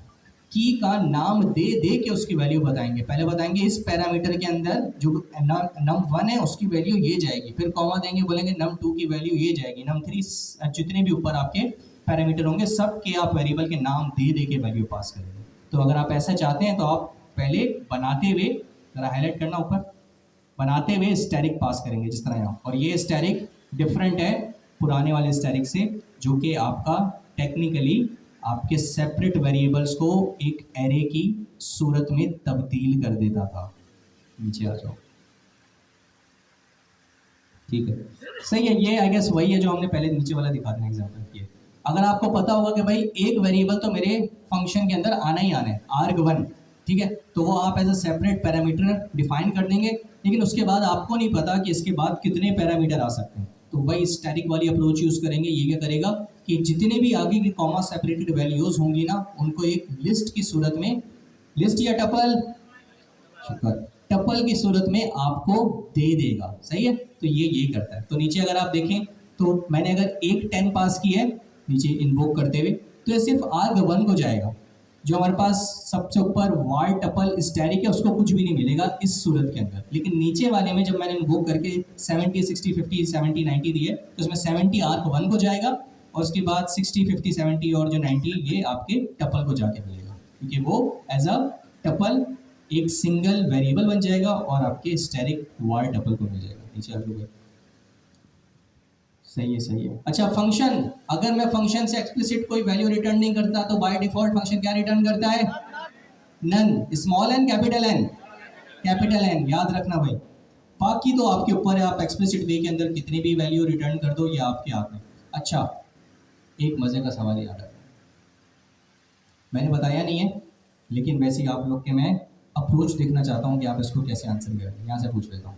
Speaker 1: की का नाम दे दे के उसकी वैल्यू बताएंगे। पहले बताएंगे इस पैरामीटर के अंदर जो num1 है उसकी वैल्यू ये जाएगी, फिर कॉमा देंगे, बोलेंगे num2 की वैल्यू ये जाएगी, num3, जितने भी ऊपर आपके पैरामीटर होंगे सब के आप वेरिएबल के नाम दे दे के वैल्यू पास करेंगे। तो अगर आप ऐसा चाहते हैं तो आप पहले बनाते हुए, जरा हाईलाइट करना ऊपर, बनाते हुए स्टैटिक पास करेंगे जिस तरह यहाँ, और ये स्टैटिक डिफरेंट है पुराने वाले स्टैटिक से, जो कि आपका टेक्निकली आपके सेपरेट वेरिएबल्स को एक एरे की सूरत में तब्दील कर देता था। नीचे आ जाओ, ठीक है, सही है। ये आई गेस वही है जो हमने पहले नीचे वाला दिखा था एग्जांपल किए। अगर आपको पता होगा कि भाई एक वेरिएबल तो मेरे फंक्शन के अंदर आना ही आना है, arg1, ठीक है, तो वो आप as a separate parameter define कर देंगे, लेकिन उसके बाद आपको नहीं पता कि इसके बाद कितने पैरामीटर आ सकते हैं, तो वही स्टैटिक वाली अप्रोच यूज करेंगे। ये क्या करेगा कि जितने भी आगे की कॉमा सेपरेटेड वैल्यूज होंगी ना, उनको एक लिस्ट की सूरत में, लिस्ट या टपल, शुक्र, टपल की सूरत में आपको दे देगा। सही है, तो ये करता है। तो नीचे अगर आप देखें तो मैंने अगर एक 10 पास की है नीचे इन्वोक करते हुए, तो ये सिर्फ arg1 को जाएगा। जो हमारे पास सबसे ऊपर var टपल स्टैटिक है, उसको कुछ भी नहीं मिलेगा इस सूरत के अंदर। लेकिन नीचे वाले में जब मैंने इन्वोक करके 70 60 50 70 90 दिए, तो उसमें 70 arg1 को जाएगा, और उसके बाद 60 50 70 और जो 90 ये आपके टपल को जाके मिलेगा, क्योंकि वो एज अ टपल एक सिंगल वेरिएबल बन जाएगा और आपके स्टैटिक var टपल को मिल जाएगा। नीचे आ जाओगे, सही है, सही है। अच्छा, फंक्शन, अगर मैं फंक्शन से एक्सप्लिसिट कोई वैल्यू रिटर्न नहीं करता तो बाय डिफॉल्ट फंक्शन क्या रिटर्न करता है? None. Small N, capital N? Capital N, याद रखना भाई। बाकी तो आपके ऊपर है, आप एक्सप्लिसिट वे के अंदर कितनी भी वैल्यू रिटर्न कर दो, ये आपके हाथ में। अच्छा, एक मजे का सवाल याद है, मैंने बताया नहीं है, लेकिन वैसे ही आप लोग के मैं अप्रोच देखना चाहता हूँ कि आप इसको कैसे आंसर करेंगे। यहाँ से पूछ लेता हूँ,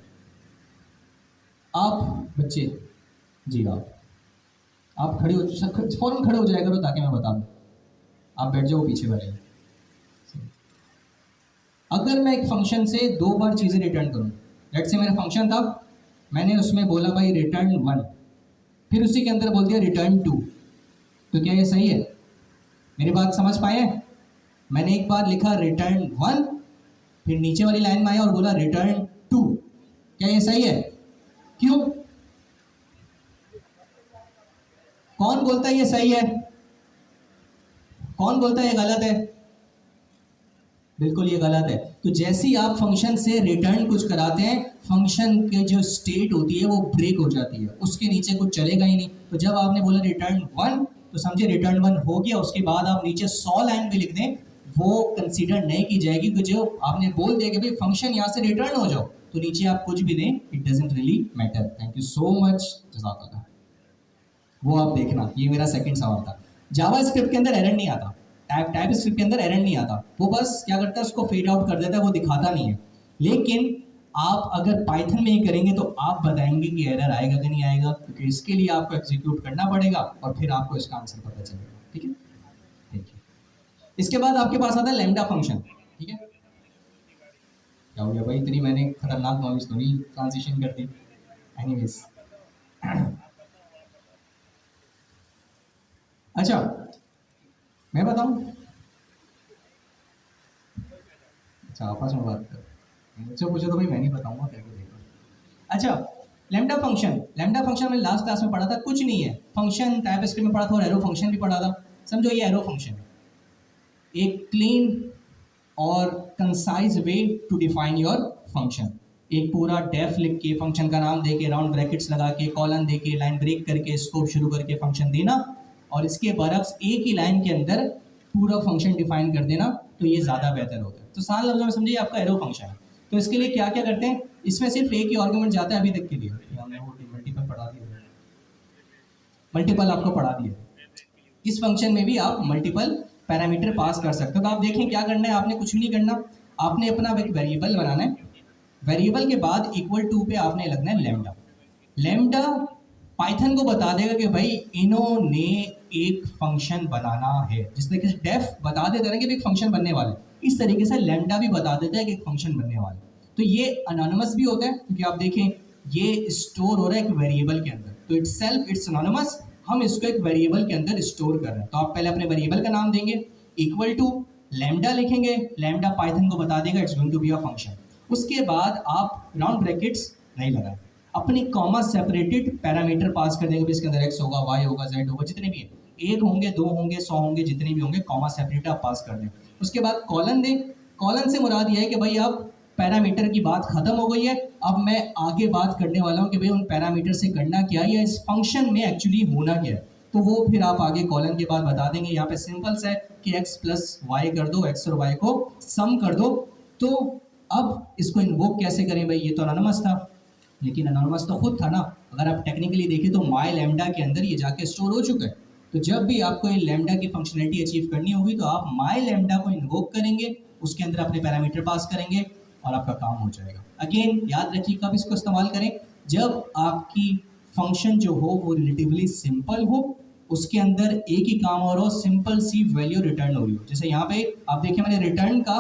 Speaker 1: आप बच्चे, जी आप खड़े हो, फौरन खड़े हो जाया करो ताकि मैं बता दूँ। आप बैठ जाओ पीछे वाले। अगर मैं एक फंक्शन से 2 बार चीज़ें रिटर्न करूँ, लेट से मेरा फंक्शन था, मैंने उसमें बोला भाई रिटर्न 1, फिर उसी के अंदर बोल दिया रिटर्न 2, तो क्या ये सही है? मेरी बात समझ पाए? मैंने एक बार लिखा रिटर्न 1, फिर नीचे वाली लाइन में आया और बोला रिटर्न 2, क्या ये सही है? क्यों? कौन बोलता है ये सही है? कौन बोलता है ये गलत है? बिल्कुल ये गलत है। तो जैसे ही आप फंक्शन से रिटर्न कुछ कराते हैं, फंक्शन के जो स्टेट होती है वो ब्रेक हो जाती है, उसके नीचे कुछ चलेगा ही नहीं। तो जब आपने बोला रिटर्न 1, तो समझे रिटर्न 1 हो गया, उसके बाद आप नीचे 100 लाइन भी लिख दें, वो कंसीडर नहीं की जाएगी, क्योंकि जो आपने बोल दिया कि भाई फंक्शन यहाँ से रिटर्न हो जाओ, तो नीचे आप कुछ भी दें, it doesn't really matter. Thank you so much, जज़ाकल्लाह। वो आप देखना, ये मेरा सेकंड सवाल था। जावा स्क्रिप्ट के अंदर एरर नहीं आता, टाइप स्क्रिप्ट के अंदर एरर नहीं आता, वो बस क्या करता है उसको फेड आउट कर देता है, वो दिखाता नहीं है। लेकिन आप अगर पाइथन में ही करेंगे तो आप बताएंगे कि एरर आएगा कि नहीं आएगा, क्योंकि इसके लिए आपको एग्जीक्यूट करना पड़ेगा और फिर आपको इसका आंसर पता चलेगा। ठीक है, ठीक है। इसके बाद आपके पास आता है लैम्डा फंक्शन। ठीक है, क्या हो गया भाई, इतनी मैंने खतरनाक नॉलेज तो नहीं ट्रांजिशन कर दी। एनीवेज, अच्छा मैं बताऊं, अच्छा आपस में बात कर, मुझसे पूछो तो भाई मैं नहीं बताऊंगा, क्या देखो। अच्छा, लैम्डा फंक्शन, लैम्डा फंक्शन में लास्ट क्लास में पढ़ा था, कुछ नहीं है, फंक्शन टाइप स्क्रिप्ट में पढ़ा था और एरो फंक्शन भी पढ़ा था। समझो ये एरो फंक्शन है, एक क्लीन और concise way to define your function. एक पूरा डेफ लिख के, फंक्शन का नाम दे के, राउंड ब्रैकेट्स लगा के, कॉलन दे के, लाइन ब्रेक करके, स्कोप शुरू करके फंक्शन देना, और इसके बरक्स एक ही लाइन के अंदर पूरा फंक्शन डिफाइन कर देना, तो ये ज़्यादा बेहतर होता है। तो साल लफ्ज़ों में समझिए आपका एरो फंक्शन है। तो इसके लिए क्या क्या करते हैं, इसमें सिर्फ एक ही आर्गुमेंट जाता है अभी तक के लिए, मल्टीपल पढ़ा दिया, मल्टीपल आपको पढ़ा दिया। इस फंक्शन में भी आप मल्टीपल पैरामीटर पास कर सकते हो। तो आप देखें क्या करना है, आपने कुछ भी नहीं करना, आपने अपना एक वेरिएबल बनाना है, वेरिएबल के बाद इक्वल टू पे आपने लगना है लैम्डा। लैम्डा पाइथन को बता देगा कि भाई इन्होंने एक फंक्शन बनाना है, जिस तरीके से डेफ बता देता है कि एक फंक्शन बनने वाला है, इस तरीके से लैम्डा भी बता देता है कि एक फंक्शन बनने वाला है। तो ये अनोनिमस भी होता है, क्योंकि आप देखें ये स्टोर हो रहा है एक वेरिएबल के अंदर, तो इटसेल्फ इट्स अनोनिमस, हम इसको एक वेरिएबल के अंदर स्टोर कर रहे हैं। तो आप पहले अपने वेरिएबल का नाम देंगे, इक्वल टू लैम्डा लिखेंगे, लैम्डा पाइथन को बता देगा it's going to be a function. उसके बाद आप राउंड ब्रैकेट्स नहीं लगाए, अपनी कॉमा सेपरेटेड पैरामीटर पास कर देंगे, इसके अंदर एक्स होगा, वाई होगा, जेड होगा, जितने भी हैं, एक होंगे, 2 होंगे, 100 होंगे, जितने भी होंगे, कॉमा सेपरेट आप पास कर दें। उसके बाद कॉलन दें, कॉलन से मुराद ये है कि भाई अब पैरामीटर की बात खत्म हो गई है, अब मैं आगे बात करने वाला हूँ कि भाई उन पैरामीटर से करना क्या है या इस फंक्शन में एक्चुअली होना क्या है, तो वो फिर आप आगे कॉलन के बाद बता देंगे। यहाँ पे सिंपल सा है कि x प्लस वाई कर दो, x और y को सम कर दो। तो अब इसको इन्वोक कैसे करें भाई, ये तो अनोनिमस था, लेकिन अनोनिमस तो खुद था ना, अगर आप टेक्निकली देखें तो माई लैम्डा के अंदर ये जाके स्टोर हो चुका है। तो जब भी आपको ये लैम्डा की फंक्शनलिटी अचीव करनी होगी तो आप माई लैम्डा को इन्वोक करेंगे, उसके अंदर अपने पैरामीटर पास करेंगे और आपका काम हो जाएगा। अगेन याद रखिए कब इसको इस्तेमाल करें, जब आपकी फंक्शन जो हो वो रिलेटिवली सिंपल हो, उसके अंदर एक ही काम हो रहा हो, सिंपल सी वैल्यू रिटर्न हो रही हो। जैसे यहाँ पे आप देखिए मैंने रिटर्न का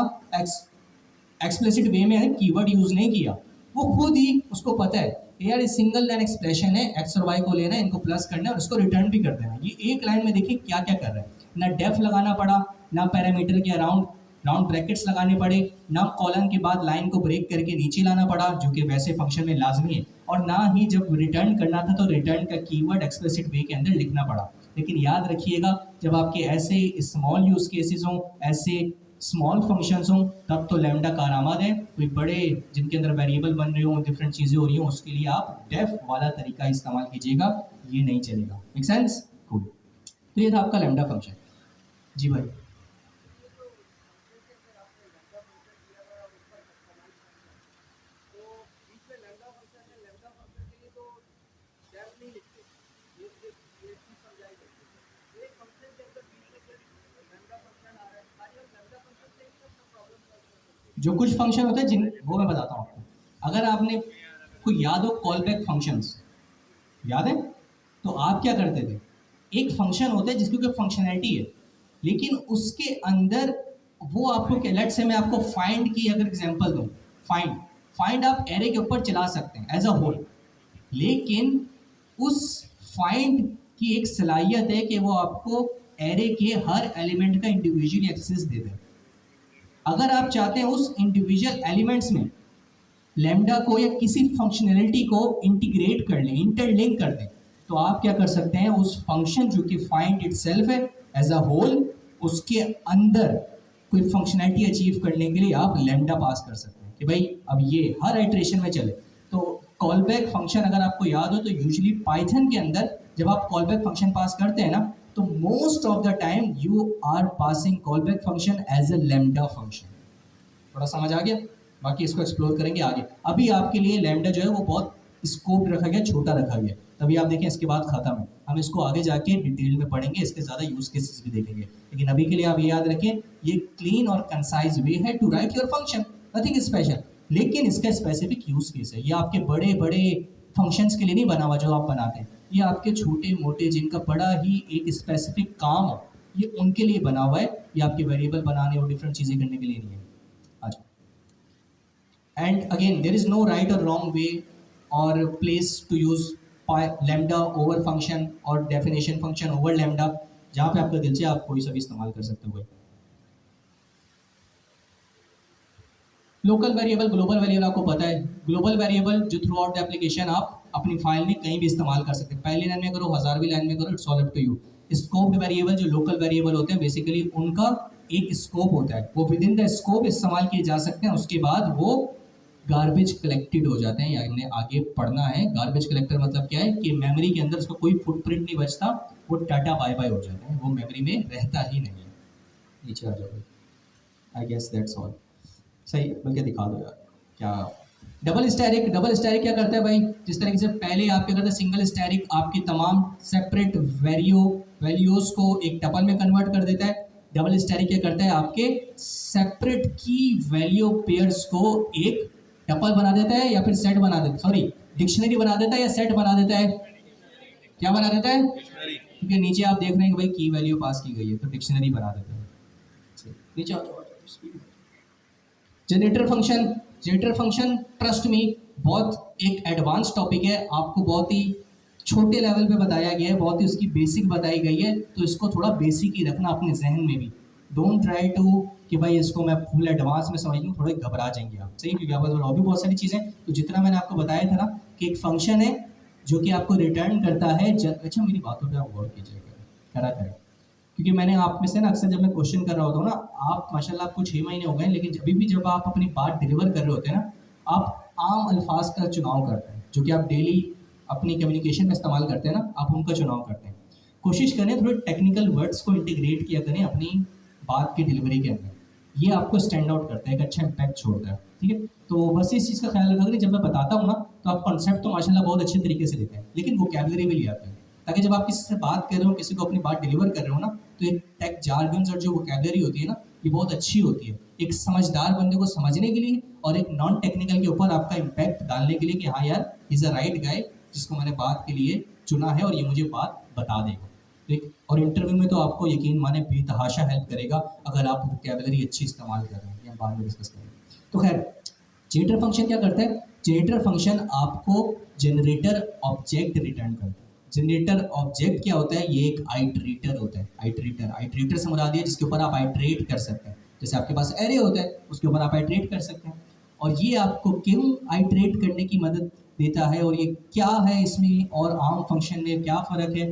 Speaker 1: एक्सप्लिसिट वे में कीवर्ड यूज नहीं किया, वो खुद ही उसको पता है यार ये सिंगल लाइन एक्सप्रेशन है, एक्स और वाई को लेना है, इनको प्लस करना है और इसको रिटर्न भी कर देना। ये एक लाइन में देखिए क्या क्या कर रहा है, ना डेफ लगाना पड़ा, ना पैरामीटर के अराउंड राउंड ब्रैकेट्स लगाने पड़े, ना कॉलन के बाद लाइन को ब्रेक करके नीचे लाना पड़ा जो कि वैसे फंक्शन में लाजमी है, और ना ही जब रिटर्न करना था तो रिटर्न का कीवर्ड एक्सप्लिसिट वे के अंदर लिखना पड़ा। लेकिन याद रखिएगा जब आपके ऐसे स्मॉल यूज केसेस हों, ऐसे स्मॉल फंक्शंस हों, तब तो लैम्डा कारआमद है। कोई बड़े जिनके अंदर वेरिएबल बन रहे हों, डिफरेंट चीज़ें हो रही हों, उसके लिए आप डेफ वाला तरीका इस्तेमाल कीजिएगा, ये नहीं चलेगा। Make sense? कूल। तो ये था आपका लैम्डा फंक्शन। जी भाई। जो कुछ फंक्शन होते हैं जिन वो मैं बताता हूँ आपको। अगर आपने को याद हो कॉल बैक फंक्शंस, याद है? तो आप क्या करते थे, एक फंक्शन होता है जिसकी कोई फंक्शनैलिटी है, लेकिन उसके अंदर वो आपको क्या, लेट्स से मैं आपको फाइंड की अगर एग्जांपल दूं, फाइंड फाइंड आप एरे के ऊपर चला सकते हैं एज अ होल, लेकिन उस फाइंड की एक सलाहियत है कि वो आपको एरे के हर एलिमेंट का इंडिविजुअली एक्सेस दे दे। अगर आप चाहते हैं उस इंडिविजुअल एलिमेंट्स में लैम्डा को या किसी फंक्शनैलिटी को इंटीग्रेट कर लें, इंटरलिंक कर दें, तो आप क्या कर सकते हैं, उस फंक्शन जो कि फाइंड इटसेल्फ है एज अ होल, उसके अंदर कोई फंक्शनैलिटी अचीव करने के लिए आप लैम्डा पास कर सकते हैं कि भाई अब ये हर आइट्रेशन में चले। तो कॉल बैक फंक्शन अगर आपको याद हो तो यूजुअली पाइथन के अंदर जब आप कॉल बैक फंक्शन पास करते हैं ना, तो most of the time you are passing callback function as a lambda function. थोड़ा समझ आ गया? बाकी इसको एक्सप्लोर करेंगे आगे। अभी आपके लिए लैम्डा जो है वो बहुत स्कोप रखा गया, छोटा रखा गया, तभी आप देखें इसके बाद खत्म है। हम इसको आगे जाके डिटेल में पढ़ेंगे, इसके ज़्यादा यूज केसेस भी देखेंगे, लेकिन अभी के लिए आप ये याद रखें ये क्लीन और कंसाइज वे है to write your function, nothing special. लेकिन इसका स्पेसिफिक यूज केस है, ये आपके बड़े बड़े फंक्शंस के लिए नहीं बना हुआ जो आप बनाते हैं, ये आपके छोटे मोटे जिनका बड़ा ही एक स्पेसिफिक काम हो, ये उनके लिए बना हुआ है। ये आपके वेरिएबल बनाने और डिफरेंट चीज़ें करने के लिए नहीं है। अच्छा, and again there is no right or wrong way or place to use lambda over function or definition function over lambda, जहाँ पे आपका दिल से आप कोई सा भी इस्तेमाल कर सकते हो। लोकल वेरिएबल, ग्लोबल वेरिएबल आपको पता है, ग्लोबल वेरिएबल जो थ्रू आउट द एप्लीकेशन आप अपनी फाइल में कहीं भी इस्तेमाल कर सकते हैं, पहली लाइन में करो, हजारवीं लाइन में करो, it's all up to you. Scope variable जो लोकल वेरिएबल होते हैं बेसिकली उनका एक स्कोप होता है, वो विद इन द स्कोप इस्तेमाल किए जा सकते हैं, उसके बाद वो गार्बेज कलेक्टेड हो जाते हैं। यानी आगे पढ़ना है, गार्बेज कलेक्टर मतलब क्या है कि मेमोरी के अंदर उसका कोई फुटप्रिंट नहीं बचता, वो टाटा बाय बाय हो जाता है, वो मेमोरी में रहता ही नहीं है। नीचे आ जाओ, आई गेस दैट्स ऑल। सही, बल्कि दिखा दो यार क्या। डबल स्टैरिक, डबल स्टैरिक क्या करता है भाई, जिस तरीके से पहले आप क्या करते हैं, सिंगल स्टैरिक आपकी तमाम सेपरेट वैल्यूज को एक टपल में कन्वर्ट कर देता है। डबल स्टैरिक क्या करता है, आपके सेपरेट की वैल्यू पेयर्स को एक टपल बना देता है या फिर सेट बना देता है, सॉरी डिक्शनरी बना देता है या सेट बना देता है, क्या बना देता है, क्योंकि नीचे आप देख रहे हैं कि भाई की वैल्यू पास की गई है तो डिक्शनरी बना देता है। नीचे आ जाओ। Generator function, generator function trust में बहुत एक एडवांस टॉपिक है, आपको बहुत ही छोटे लेवल पे बताया गया है, बहुत ही उसकी बेसिक बताई गई है, तो इसको थोड़ा बेसिक ही रखना अपने जहन में भी। डोंट ट्राई टू कि भाई इसको मैं फुल एडवांस में समझ लूँ, थोड़े घबरा जाएंगे आप, सही, क्योंकि आप और भी बहुत सारी चीज़ें। तो जितना मैंने आपको बताया था ना कि एक फंक्शन है जो कि आपको रिटर्न करता है अच्छा मेरी बातों पर आप गौर कीजिएगा, करा करें, क्योंकि मैंने आप में से ना अक्सर जब मैं क्वेश्चन कर रहा होता हूँ ना, आप माशाल्लाह आपको 6 महीने हो गए, लेकिन जब आप अपनी बात डिलीवर कर रहे होते हैं ना, आप आम अल्फाज का चुनाव करते हैं जो कि आप डेली अपनी कम्युनिकेशन में इस्तेमाल करते हैं ना, आप उनका चुनाव करते हैं। कोशिश करें थोड़े टेक्निकल वर्ड्स को इंटीग्रेट किया करें अपनी बात की डिलीवरी के अंदर, ये आपको स्टैंड आउट करता है, एक अच्छा इम्पैक्ट छोड़ता है, ठीक है। तो बस इस चीज़ का ख्याल रखा करें, जब मैं बताता हूँ ना तो आप कॉन्सेप्ट तो माशाल्लाह बहुत अच्छे तरीके से लेते हैं, लेकिन वोकैबुलरी भी ले आते हैं, ताकि जब आप किसी से बात कर रहे हो, किसी को अपनी बात डिलीवर कर रहे हो ना, तो एक टेक जार्गन्स और जो वोकैबुलरी होती है ना, ये बहुत अच्छी होती है एक समझदार बंदे को समझने के लिए, और एक नॉन टेक्निकल के ऊपर आपका इम्पैक्ट डालने के लिए कि हाँ यार इज़ अ राइट गाय जिसको मैंने बात के लिए चुना है और ये मुझे बात बता देगा। ठीक, और इंटरव्यू में तो आपको यकीन माने बेतहाशा हेल्प करेगा अगर आप वोकैबुलरी अच्छी इस्तेमाल कर रहे हैं, या बाद में डिस्कस करेंगे। तो खैर, जनरेटर फंक्शन क्या करता है? जनरेटर फंक्शन आपको जनरेटर ऑब्जेक्ट रिटर्न करता है। जनरेटर ऑब्जेक्ट क्या होता है? ये एक आइटरेटर होता है। आइटरेटर से मुराद है जिसके ऊपर आप आइटरेट कर सकते हैं। जैसे आपके पास एरे होता है, उसके ऊपर आप आइटरेट कर सकते हैं। और ये आपको क्यों आइटरेट करने की मदद देता है, और ये क्या है इसमें और आम फंक्शन में क्या फ़र्क है?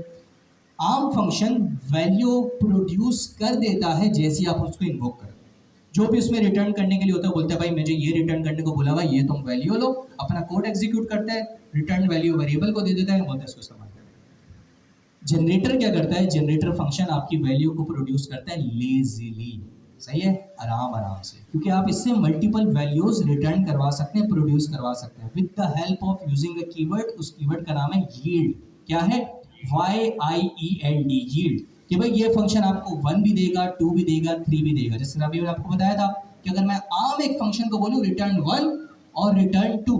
Speaker 1: आम फंक्शन वैल्यू प्रोड्यूस कर देता है जैसे आप उसको इन्वोक करें। जो भी उसमें रिटर्न करने के लिए होता है, बोलता है भाई मुझे ये रिटर्न करने को बोला हुआ, ये तुम वैल्यू लो, अपना कोड एग्जीक्यूट करता है, रिटर्न वैल्यू वेरिएबल को दे देता है, बोलता है इसको इस्तेमाल करें। जनरेटर क्या करता है? जनरेटर फंक्शन आपकी वैल्यू को प्रोड्यूस करता है लेजीली, सही है, आराम आराम से, क्योंकि आप इससे मल्टीपल वैल्यूज रिटर्न करवा सकते हैं, प्रोड्यूस करवा सकते हैं with the help of using a keyword. उस कीवर्ड का नाम है यील्ड। क्या है? YIELD, yield. कि भाई ये फंक्शन आपको 1 भी देगा, 2 भी देगा, 3 भी देगा। जैसे अभी मैंने आपको बताया था कि अगर मैं आम एक फंक्शन को बोलूँ रिटर्न 1 और रिटर्न 2,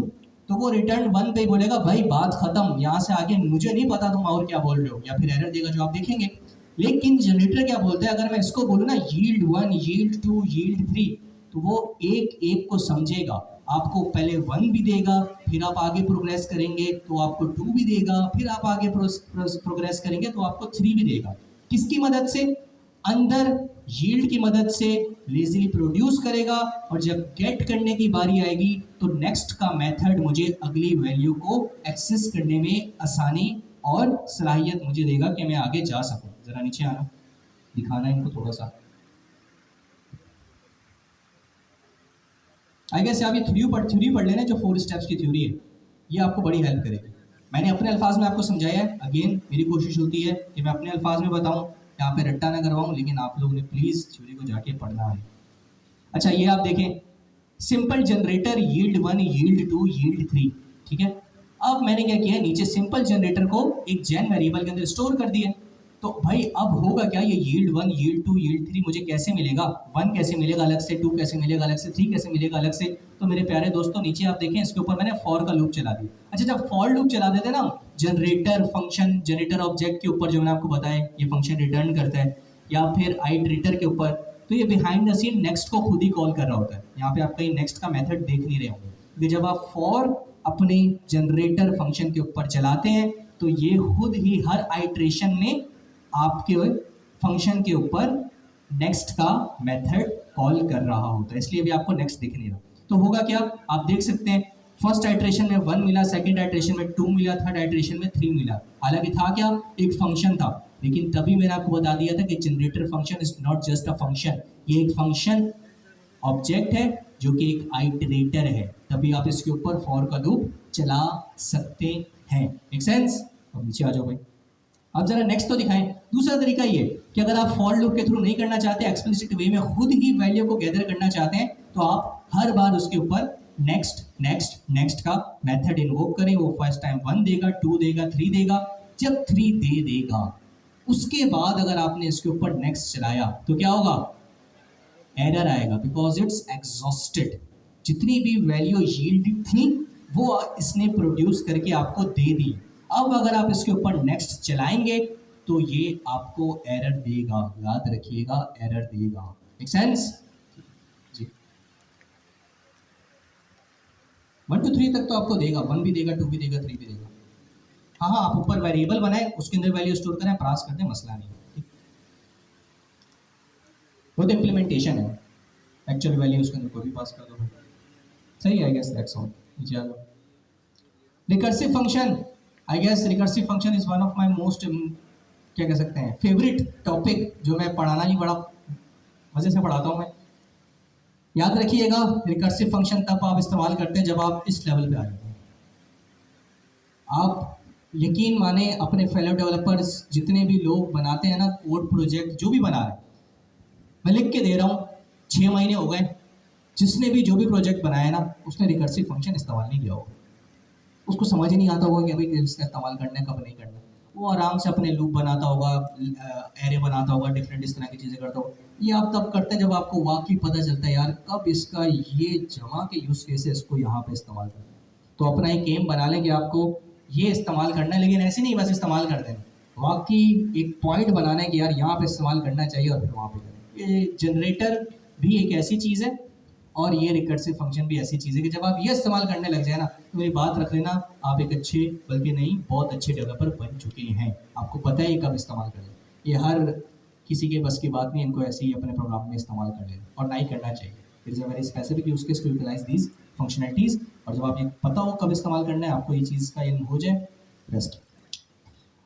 Speaker 1: तो वो रिटर्न 1 पे ही बोलेगा भाई बात खत्म, यहाँ से आगे मुझे नहीं पता तुम और क्या बोल रहे हो, या फिर एरर देगा जो आप देखेंगे। लेकिन जनरेटर क्या बोलता है? अगर मैं इसको बोलूँ ना यील्ड 1, यील्ड 2, यील्ड 3, तो वो एक एक को समझेगा। आपको पहले 1 भी देगा, फिर आप आगे प्रोग्रेस करेंगे तो आपको 2 भी देगा, फिर आप आगे प्रोग्रेस करेंगे तो आपको 3 भी देगा। किसकी मदद से? अंदर यील्ड की मदद से लेजीली प्रोड्यूस करेगा, और जब गेट करने की बारी आएगी तो नेक्स्ट का मेथड मुझे अगली वैल्यू को एक्सेस करने में आसानी और सलाहियत मुझे देगा कि मैं आगे जा सकूं। जरा नीचे आना, दिखाना इनको थोड़ा सा। आई गेस आप ये थ्योरी पढ़ लेना, जो 4 स्टेप्स की थ्योरी है, ये आपको बड़ी हेल्प करेगी। मैंने अपने अल्फाज में आपको समझाया है। अगेन मेरी कोशिश होती है कि मैं अपने अल्फाज में बताऊं, यहाँ पे रट्टा ना करवाऊं, लेकिन आप लोगों ने प्लीज़ थ्योरी को जाके पढ़ना है। अच्छा, ये आप देखें, simple generator yield 1, yield 2, yield 3, ठीक है। अब मैंने क्या किया, नीचे सिंपल जनरेटर को एक जेन वेरिएबल के अंदर स्टोर कर दिया। तो भाई अब होगा क्या, ये यील्ड 1, यील्ड 2, यील्ड 3 मुझे कैसे मिलेगा? 1 कैसे मिलेगा अलग से, 2 कैसे मिलेगा अलग से, 3 कैसे मिलेगा अलग से? तो मेरे प्यारे दोस्तों नीचे आप देखें, इसके ऊपर मैंने फॉर का लूप चला दिया। अच्छा, जब फॉर लूप चला देते ना जनरेटर फंक्शन, जनरेटर ऑब्जेक्ट के ऊपर जो मैंने आपको बताया ये फंक्शन रिटर्न करता है, या फिर आइटरेटर के ऊपर, तो ये बिहाइंड द सीन नेक्स्ट को खुद ही कॉल कर रहा होता है। यहाँ पे आप कहीं नेक्स्ट का मेथड देख नहीं रहे होंगे, क्योंकि जब आप फॉर अपने जनरेटर फंक्शन के ऊपर चलाते हैं तो ये खुद ही हर आइटरेशन में आपके फंक्शन के ऊपर नेक्स्ट का मेथड कॉल कर रहा होता है, इसलिए भी आपको नेक्स्ट दिख नहीं रहा। तो होगा क्या, आप देख सकते हैं फर्स्ट आइटरेशन में 1 मिला, सेकंड आइटरेशन में 2 मिला, थर्ड आइटरेशन में 3 मिला। हालांकि था क्या, एक फंक्शन था, लेकिन तभी मैंने आपको बता दिया था कि generator function is not just a function, ये एक फंक्शन ऑब्जेक्ट है जो कि एक आइटरेटर है, तभी आप इसके ऊपर फॉर का लूप चला सकते हैं। Make sense? अब नीचे आ जाओ भाई, अब जरा नेक्स्ट तो दिखाएं। दूसरा तरीका ये कि अगर आप फॉर लूप के थ्रू नहीं करना चाहते, एक्सप्लिसिट वे में खुद ही वैल्यू को गैदर करना चाहते हैं, तो आप हर बार उसके ऊपर नेक्स्ट नेक्स्ट नेक्स्ट का मेथड इन्वोक करें। वो फर्स्ट टाइम 1 देगा, 2 देगा, 3 देगा। जब 3 दे देगा उसके बाद अगर आपने इसके ऊपर नेक्स्ट चलाया तो क्या होगा? एरर आएगा, बिकॉज इट्स एग्जॉस्टेड। जितनी भी वैल्यू यील्ड थी वो इसने प्रोड्यूस करके आपको दे दी। अब अगर आप इसके ऊपर नेक्स्ट चलाएंगे तो ये आपको एरर देगा, याद रखिएगा, एरर देगा। Make sense ji? 1 to 3 तक तो आपको देगा, 1 भी देगा, 2 भी देगा, 3 भी देगा। हाँ हाँ, आप ऊपर वेरिएबल बनाए, उसके अंदर वैल्यू स्टोर करें, पास कर दें, मसला नहीं। वो तो इम्प्लीमेंटेशन है, एक्चुअल वैल्यू उसके अंदर कोई भी पास कर दो, सही है। I guess that's all. नीचे आ जाओ। Recursive function, I guess recursive function is one of my most, क्या कह सकते हैं, फेवरेट टॉपिक, जो मैं पढ़ाना ही बड़ा मजे से पढ़ाता हूँ मैं। याद रखिएगा, रिकर्सिव फंक्शन तब आप इस्तेमाल करते हैं जब आप इस लेवल पे आ जाते हैं। आप यकीन माने, अपने फेलो डेवलपर्स जितने भी लोग बनाते हैं ना कोड प्रोजेक्ट, जो भी बना रहे हैं, मैं लिख के दे रहा हूँ, 6 महीने हो गए, जिसने भी जो भी प्रोजेक्ट बनाया ना उसने रिकर्सिव फंक्शन इस्तेमाल नहीं किया होगा। उसको समझ ही नहीं आता होगा कि अभी इसका इस्तेमाल करना है कब नहीं करना। वो आराम से अपने लूप बनाता होगा, एरे बनाता होगा, डिफरेंट इस तरह की चीज़ें करता होगा। ये आप तब करते हैं जब आपको वाकई पता चलता है यार कब इसका ये जमा के यूज़ केस है, इसको यहाँ पे इस्तेमाल करना है। तो अपना एक एम बना लें कि आपको ये इस्तेमाल करना है, लेकिन ऐसे नहीं बस इस्तेमाल कर देना, वाकई एक पॉइंट बनाना है कि यार यहाँ पे इस्तेमाल करना चाहिए और फिर वहाँ पे करें। ये जनरेटर भी एक ऐसी चीज़ है और ये रिकर्सिव फंक्शन भी ऐसी चीज़ है कि जब आप ये इस्तेमाल करने लग जाए ना, तो मेरी बात रख लेना, आप एक अच्छे, बल्कि नहीं बहुत अच्छे डेवलपर बन चुके हैं। आपको पता है ये कब इस्तेमाल करें। ये हर किसी के बस की बात नहीं, इनको ऐसे ही अपने प्रोग्राम में इस्तेमाल कर लेना और ना ही करना चाहिए। It is a very specific use case to utilize these functionalities. और जब आप ये पता हो कब इस्तेमाल करना है, आपको ये चीज़ का इल्म हो जाए, बेस्ट।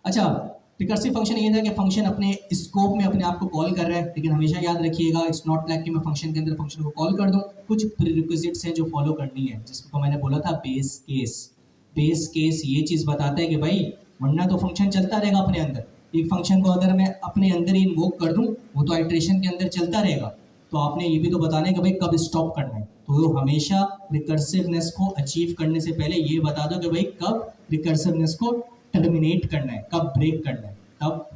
Speaker 1: अच्छा, रिकर्सिव फंक्शन ये था कि फंक्शन अपने स्कोप में अपने आप को कॉल कर रहा है, लेकिन हमेशा याद रखिएगा इट्स नॉट लाइक कि मैं फंक्शन के अंदर फंक्शन को कॉल कर दूं। कुछ प्रीरिक्विजिट्स हैं जो फॉलो करनी है, जिसको मैंने बोला था बेस केस। बेस केस ये चीज़ बताता है कि भाई वरना तो फंक्शन चलता रहेगा अपने अंदर। एक फंक्शन को अगर मैं अपने अंदर ही इन्वोक कर दूं, वो तो आइट्रेशन के अंदर चलता रहेगा। तो आपने ये भी तो बताना है कि भाई कब स्टॉप करना है। तो हमेशा रिकर्सिवनेस को अचीव करने से पहले ये बता दो कि भाई कब रिकर्सिवनेस को टर्मिनेट करना है, कब ब्रेक करना है। तब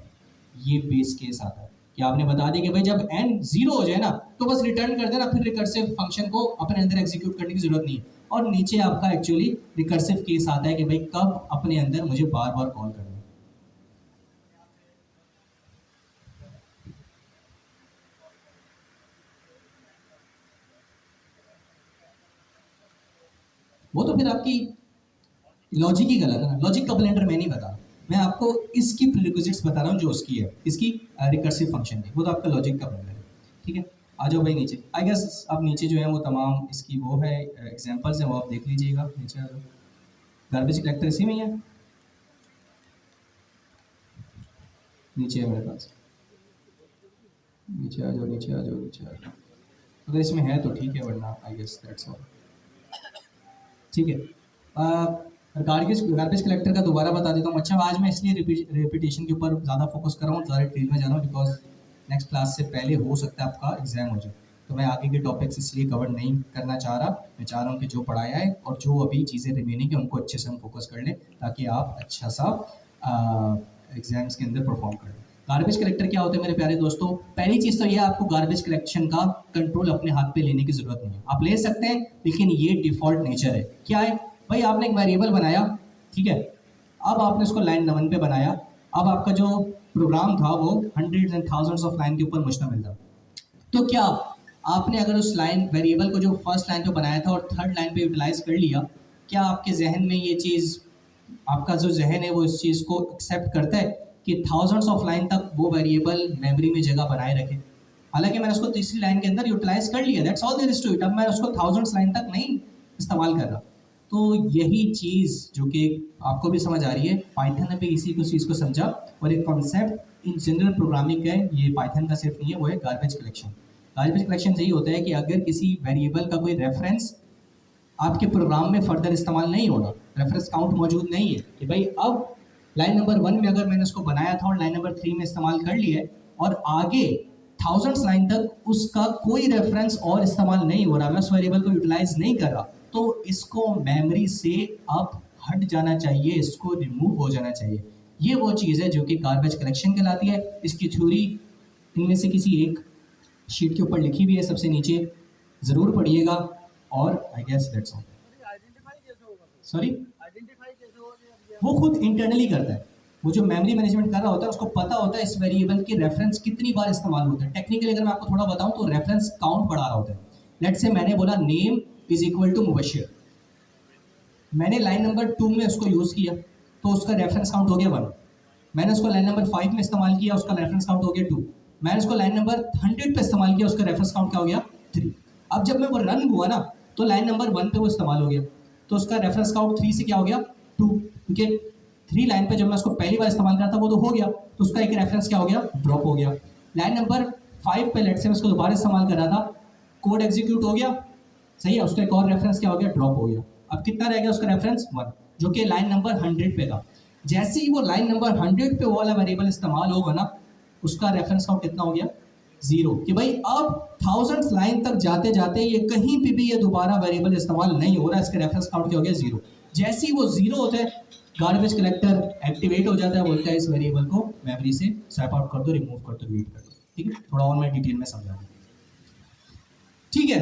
Speaker 1: ये बेस केस आता है कि आपने बता दिया कि भाई जब n 0 हो जाए ना, तो बस रिटर्न कर देना, फिर रिकर्सिव फंक्शन को अपने अंदर एग्जीक्यूट करने की जरूरत नहीं है। और नीचे आपका एक्चुअली रिकर्सिव केस आता है कि भाई कब अपने अंदर मुझे बार बार कॉल करना है। वो तो फिर आपकी लॉजिक ही गलत है ना। लॉजिक का ब्लेंडर मैं नहीं बता, मैं आपको इसकी प्रीरिक्विजिट्स बता रहा हूँ जो उसकी है, इसकी रिकर्सिव फंक्शन की। वो तो आपका लॉजिक का ब्लेंडर है। ठीक है, आ जाओ भाई नीचे। आई गेस अब नीचे जो है वो तमाम इसकी वो है एग्जांपल्स हैं, वो आप देख लीजिएगा। नीचे आ जाओ। गार्बेज कलेक्टर इसी में ही है, नीचे है मेरे पास। नीचे आ जाओ, नीचे आ जाओ, नीचे आ जाओ। अगर इसमें है तो ठीक है, वरना आई गेस दैट्स ऑल। ठीक है, गार्बेज गार्बेज कलेक्टर का दोबारा बता देता हूँ। अच्छा, आज मैं इसलिए रिपीटेशन के ऊपर ज़्यादा फोकस कर रहा हूँ, ज़्यादा डिटेल में जा रहा हूँ, बिकॉज नेक्स्ट क्लास से पहले हो सकता है आपका एग्जाम हो जाए। तो मैं आगे के टॉपिक्स इसलिए कवर नहीं करना चाह रहा। मैं चाह रहा हूँ कि जो पढ़ाया है और जो अभी चीज़ें रिमेनिंग है उनको अच्छे से हम फोकस कर लें, ताकि आप अच्छा सा एग्जाम्स के अंदर परफॉर्म करें। गार्बेज कलेक्टर क्या होता है मेरे प्यारे दोस्तों? पहली चीज़ तो ये, आपको गार्बेज कलेक्शन का कंट्रोल अपने हाथ पे लेने की ज़रूरत नहीं है। आप ले सकते हैं, लेकिन ये डिफ़ॉल्ट नेचर है। क्या है भाई? आपने एक वेरिएबल बनाया, ठीक है, अब आपने उसको लाइन 1 पे बनाया। अब आपका जो प्रोग्राम था वो hundreds and thousands of line के ऊपर मुश्तमिल था। तो क्या आपने अगर उस लाइन वेरिएबल को जो फर्स्ट लाइन पे बनाया था और थर्ड लाइन पे यूटिलाइज कर लिया, क्या आपके जहन में ये चीज़, आपका जो जहन है वो इस चीज़ को एक्सेप्ट करता है कि थाउजेंड्स ऑफ लाइन तक वो वेरिएबल मेमोरी में जगह बनाए रखे? हालांकि मैंने उसको तीसरी लाइन के अंदर यूटिलाइज कर लिया, that's all there is to it. अब मैं उसको थाउजेंड्स लाइन तक नहीं इस्तेमाल कर रहा। तो यही चीज़ जो कि आपको भी समझ आ रही है, पाइथन ने भी इसी को चीज़ को समझा। और एक कॉन्सेप्ट इन जनरल प्रोग्रामिंग है, ये पाइथन का सिर्फ नहीं है, वो है गार्बेज कलेक्शन। गार्बेज कलेक्शन यही होता है कि अगर किसी वेरिएबल का कोई रेफरेंस आपके प्रोग्राम में फर्दर इस्तेमाल नहीं होगा, रेफरेंस काउंट मौजूद नहीं है कि भाई अब लाइन नंबर 1 में अगर मैंने उसको बनाया था और लाइन नंबर 3 में इस्तेमाल कर लिया है और आगे थाउजेंड्स लाइन तक उसका कोई रेफरेंस और इस्तेमाल नहीं हो रहा, मैं उस वेरिएबल को यूटिलाइज नहीं कर रहा, तो इसको मेमोरी से अब हट जाना चाहिए, इसको रिमूव हो जाना चाहिए। ये वो चीज़ है जो कि गार्बेज कलेक्शन कहलाती है। इसकी थ्योरी इनमें से किसी एक शीट के ऊपर लिखी भी है, सबसे नीचे, ज़रूर पढ़िएगा। और I guess that's all. Sorry, वो खुद इंटरनली करता है। वो जो मेमोरी मैनेजमेंट कर रहा होता है उसको पता होता है इस वेरिएबल के रेफरेंस कितनी बार इस्तेमाल होता है। टेक्निकली अगर मैं आपको थोड़ा बताऊं तो रेफरेंस काउंट बढ़ा रहा होता है। लेट्स से मैंने बोला name is equal to Mubashir, मैंने लाइन नंबर 2 में उसको यूज़ किया तो उसका रेफरेंस काउंट हो गया 1। मैंने उसको लाइन नंबर 5 में इस्तेमाल किया, उसका रेफरेंस काउंट हो गया 2। मैंने उसको लाइन नंबर 100 पे इस्तेमाल किया, उसका रेफरेंस काउंट क्या हो गया? 3। अब जब मैं वो रन हुआ ना, तो लाइन नंबर 1 पे वो इस्तेमाल हो गया, तो उसका रेफरेंस काउंट 3 से क्या हो गया? 2, क्योंकि 3 लाइन पे जब मैं उसको पहली बार इस्तेमाल करा था वो तो हो गया, तो उसका एक रेफरेंस क्या हो गया? ड्रॉप हो गया। लाइन नंबर 5 पे लेट से मैं उसको दोबारा इस्तेमाल कर रहा था, कोड एग्जीक्यूट हो गया, सही है, उसका एक और रेफरेंस क्या हो गया? ड्रॉप हो गया। अब कितना रह गया उसका रेफरेंस? 1, जो कि लाइन नंबर 100 पे था। जैसे ही वो लाइन नंबर 100 पे वाला वेरिएबल इस्तेमाल होगा ना, उसका रेफरेंस काउंट कितना हो गया? 0। कि भाई अब थाउजेंड्स लाइन तक जाते जाते ये कहीं पे भी ये दोबारा वेरिएबल इस्तेमाल नहीं हो रहा, इसका रेफरेंस काउंट क्या हो गया? 0। जैसे ही वो जीरो होता है, गार्बेज कलेक्टर एक्टिवेट हो जाता है, बोलता है इस वेरिएबल को मेमोरी से स्वैप आउट कर दो, रिमूव कर दो, डिलीट कर दो। ठीक है, थोड़ा और मैं डिटेल में समझा दूँ। ठीक है,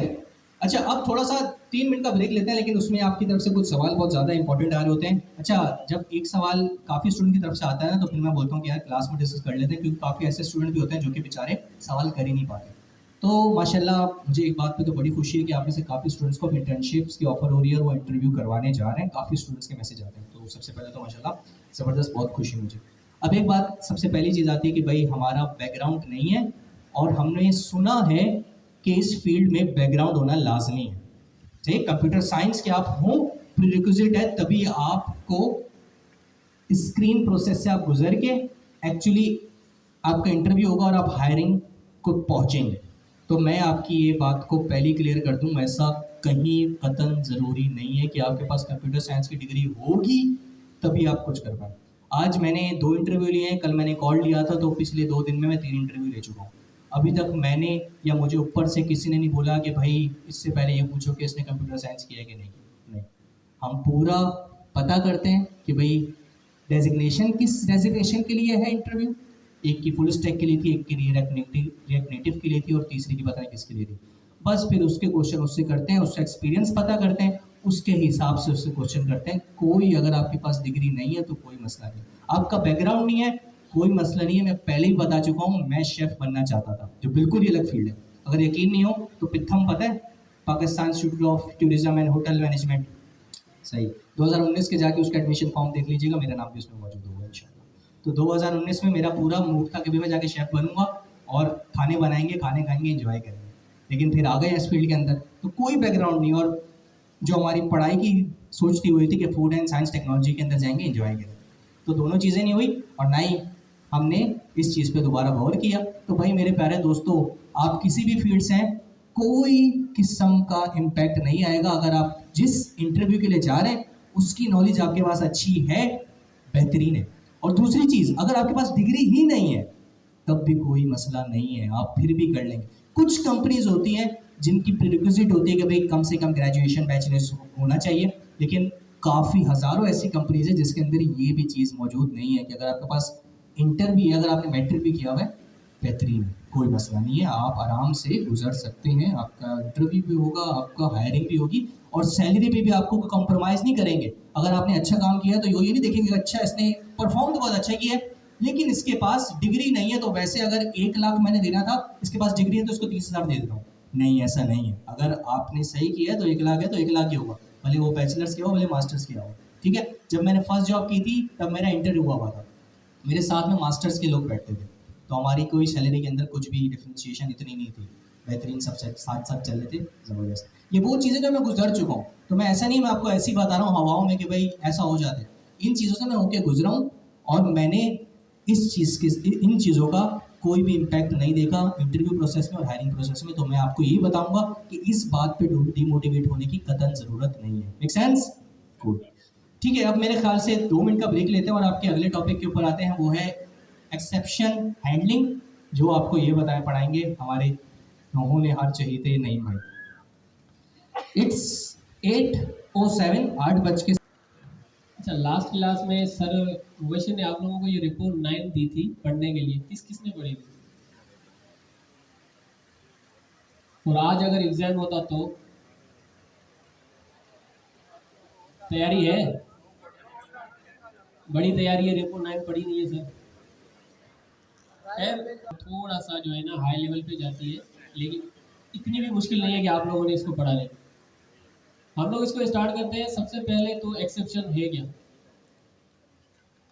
Speaker 1: अच्छा अब थोड़ा सा 3 मिनट का ब्रेक लेते हैं, लेकिन उसमें आपकी तरफ से कुछ सवाल बहुत ज़्यादा इंपॉर्टेंट आ रहे होते हैं। अच्छा, जब एक सवाल काफ़ी स्टूडेंट की तरफ से आता है ना, तो फिर मैं बोलता हूँ कि यार क्लास में डिस्कस कर लेते हैं, क्योंकि काफ़ी ऐसे स्टूडेंट भी होते हैं जो कि बेचारे सवाल कर ही नहीं पाते। तो माशाल्लाह मुझे एक बात पे तो बड़ी खुशी है कि आप में से काफ़ी स्टूडेंट्स को इंटर्नशिप्स की ऑफर हो रही है और वो इंटरव्यू करवाने जा रहे हैं। काफ़ी स्टूडेंट्स के मैसेज आते हैं, तो सबसे पहले तो माशाल्लाह ज़बरदस्त, बहुत खुशी मुझे। अब एक बात सबसे पहली चीज़ आती है कि भाई हमारा बैकग्राउंड नहीं है, और हमने सुना है कि इस फील्ड में बैकग्राउंड होना लाजमी है। ठीक, कंप्यूटर साइंस के आप हो, प्रीरिक्विजिट है, तभी आपको स्क्रीन प्रोसेस से आप गुजर के एक्चुअली आपका इंटरव्यू होगा और आप हायरिंग को पहुंचेंगे। तो मैं आपकी ये बात को पहले क्लियर कर दूं, ऐसा कहीं कतन ज़रूरी नहीं है कि आपके पास कंप्यूटर साइंस की डिग्री होगी तभी आप कुछ कर पाए। आज मैंने 2 इंटरव्यू लिए हैं, कल मैंने कॉल लिया था, तो पिछले 2 दिन में मैं 3 इंटरव्यू ले चुका हूँ। अभी तक मैंने या मुझे ऊपर से किसी ने नहीं बोला कि भाई इससे पहले ये पूछो कि इसने कंप्यूटर साइंस किया है कि नहीं किया। नहीं, हम पूरा पता करते हैं कि भाई डेजिग्नेशन किस डेजिग्नेशन के लिए है इंटरव्यू। एक की फुल स्टैक के लिए थी, एक की रिएक्ट नेटिव के लिए थी, और तीसरी की पता नहीं किसके लिए थी। बस फिर उसके क्वेश्चन उससे करते हैं, उसका एक्सपीरियंस पता करते हैं, उसके हिसाब से उससे क्वेश्चन करते हैं। कोई अगर आपके पास डिग्री नहीं है तो कोई मसला नहीं, आपका बैकग्राउंड नहीं है कोई मसला नहीं है। मैं पहले ही बता चुका हूँ, मैं शेफ बनना चाहता था, जो बिल्कुल ही अलग फील्ड है। अगर यकीन नहीं हो तो पिथम पता है, Pakistan institute of tourism and hotel management, सही, 2019 के जाके उसका एडमिशन फॉर्म देख लीजिएगा, मेरा नाम भी उसमें मौजूद होगा इंशाल्लाह। तो 2019 में मेरा पूरा मूड था कि भी मैं जाके शेफ बनूंगा और खाने बनाएंगे, खाने खाएंगे, एंजॉय करेंगे। लेकिन फिर आ गए इस फील्ड के अंदर, तो कोई बैकग्राउंड नहीं, और जो हमारी पढ़ाई की सोचती हुई थी कि फूड एंड साइंस टेक्नोलॉजी के अंदर जाएंगे, एंजॉय करेंगे, तो दोनों चीज़ें नहीं हुई, और ना ही हमने इस चीज़ पे दोबारा गौर किया। तो भाई मेरे प्यारे दोस्तों, आप किसी भी फील्ड से हैं, कोई किस्म का इम्पैक्ट नहीं आएगा। अगर आप जिस इंटरव्यू के लिए जा रहे हैं उसकी नॉलेज आपके पास अच्छी है, बेहतरीन है। और दूसरी चीज़, अगर आपके पास डिग्री ही नहीं है तब भी कोई मसला नहीं है, आप फिर भी कर लेंगे। कुछ कंपनीज होती हैं जिनकी प्रीरिक्विजिट होती है कि भाई कम से कम ग्रेजुएशन बैचलर्स होना चाहिए, लेकिन काफ़ी हज़ारों ऐसी कंपनीज है जिसके अंदर ये भी चीज़ मौजूद नहीं है कि अगर आपके पास इंटर भी है, अगर आपने मैट्रिक भी किया हुआ है, बेहतरीन है, कोई मसला नहीं है, आप आराम से गुजर सकते हैं। आपका इंटरव्यू भी होगा, आपका हायरिंग भी होगी, और सैलरी पे भी आपको कॉम्प्रोमाइज़ नहीं करेंगे। अगर आपने अच्छा काम किया तो ये नहीं देखेंगे कि अच्छा इसने परफॉर्म तो बहुत अच्छा किया है, लेकिन इसके पास डिग्री नहीं है, तो वैसे अगर 1 लाख मैंने देना था, इसके पास डिग्री है तो इसको 30,000 दे देता हूँ। नहीं, ऐसा नहीं है। अगर आपने सही किया है तो 1 लाख है तो 1 लाख ही होगा, भले वो बैचलर्स किया हो, भले मास्टर्स किया हो। ठीक है, जब मैंने फर्स्ट जॉब की थी तब मेरा इंटरव्यू हुआ था, मेरे साथ में मास्टर्स के लोग बैठते थे, तो हमारी कोई सैलरी के अंदर कुछ भी डिफ्रेंशिएशन इतनी नहीं थी, बेहतरीन सब साथ साथ चल रहे थे, ज़बरदस्त। ये वो चीज़ें जो मैं गुजर चुका हूँ, तो मैं ऐसा नहीं, मैं आपको ऐसे ही बता रहा हूँ हवाओं में कि भाई ऐसा हो जाता है। इन चीज़ों से मैं होके गुजरा हूँ, और मैंने इन चीज़ों का कोई भी इम्पैक्ट नहीं देखा इंटरव्यू प्रोसेस में और हायरिंग प्रोसेस में। तो मैं आपको यही बताऊंगा कि इस बात पे डिमोटिवेट होने की कतई ज़रूरत नहीं है। Make sense? गुड। ठीक है, अब मेरे ख्याल से 2 मिनट का ब्रेक लेते हैं और आपके अगले टॉपिक के ऊपर आते हैं, वो है एक्सेप्शन हैंडलिंग, जो आपको ये बताए पढ़ाएंगे हमारे नोहों ने हर चहीते नहीं भाई। इट्स 8:07, 8 बज के।
Speaker 2: अच्छा, लास्ट क्लास में सर वैसे ने आप लोगों को ये रिपोर्ट 9 दी थी पढ़ने के लिए, किसने पढ़ी थी? और आज अगर एग्जाम होता तो तैयारी है? बड़ी तैयारी है, रिपोर्ट 9 पढ़ी नहीं है सर? है, थोड़ा सा जो है ना हाई लेवल पे जाती है, लेकिन इतनी भी मुश्किल नहीं है कि आप लोगों ने इसको पढ़ा लें। हम लोग इसको स्टार्ट करते हैं। सबसे पहले तो एक्सेप्शन है क्या?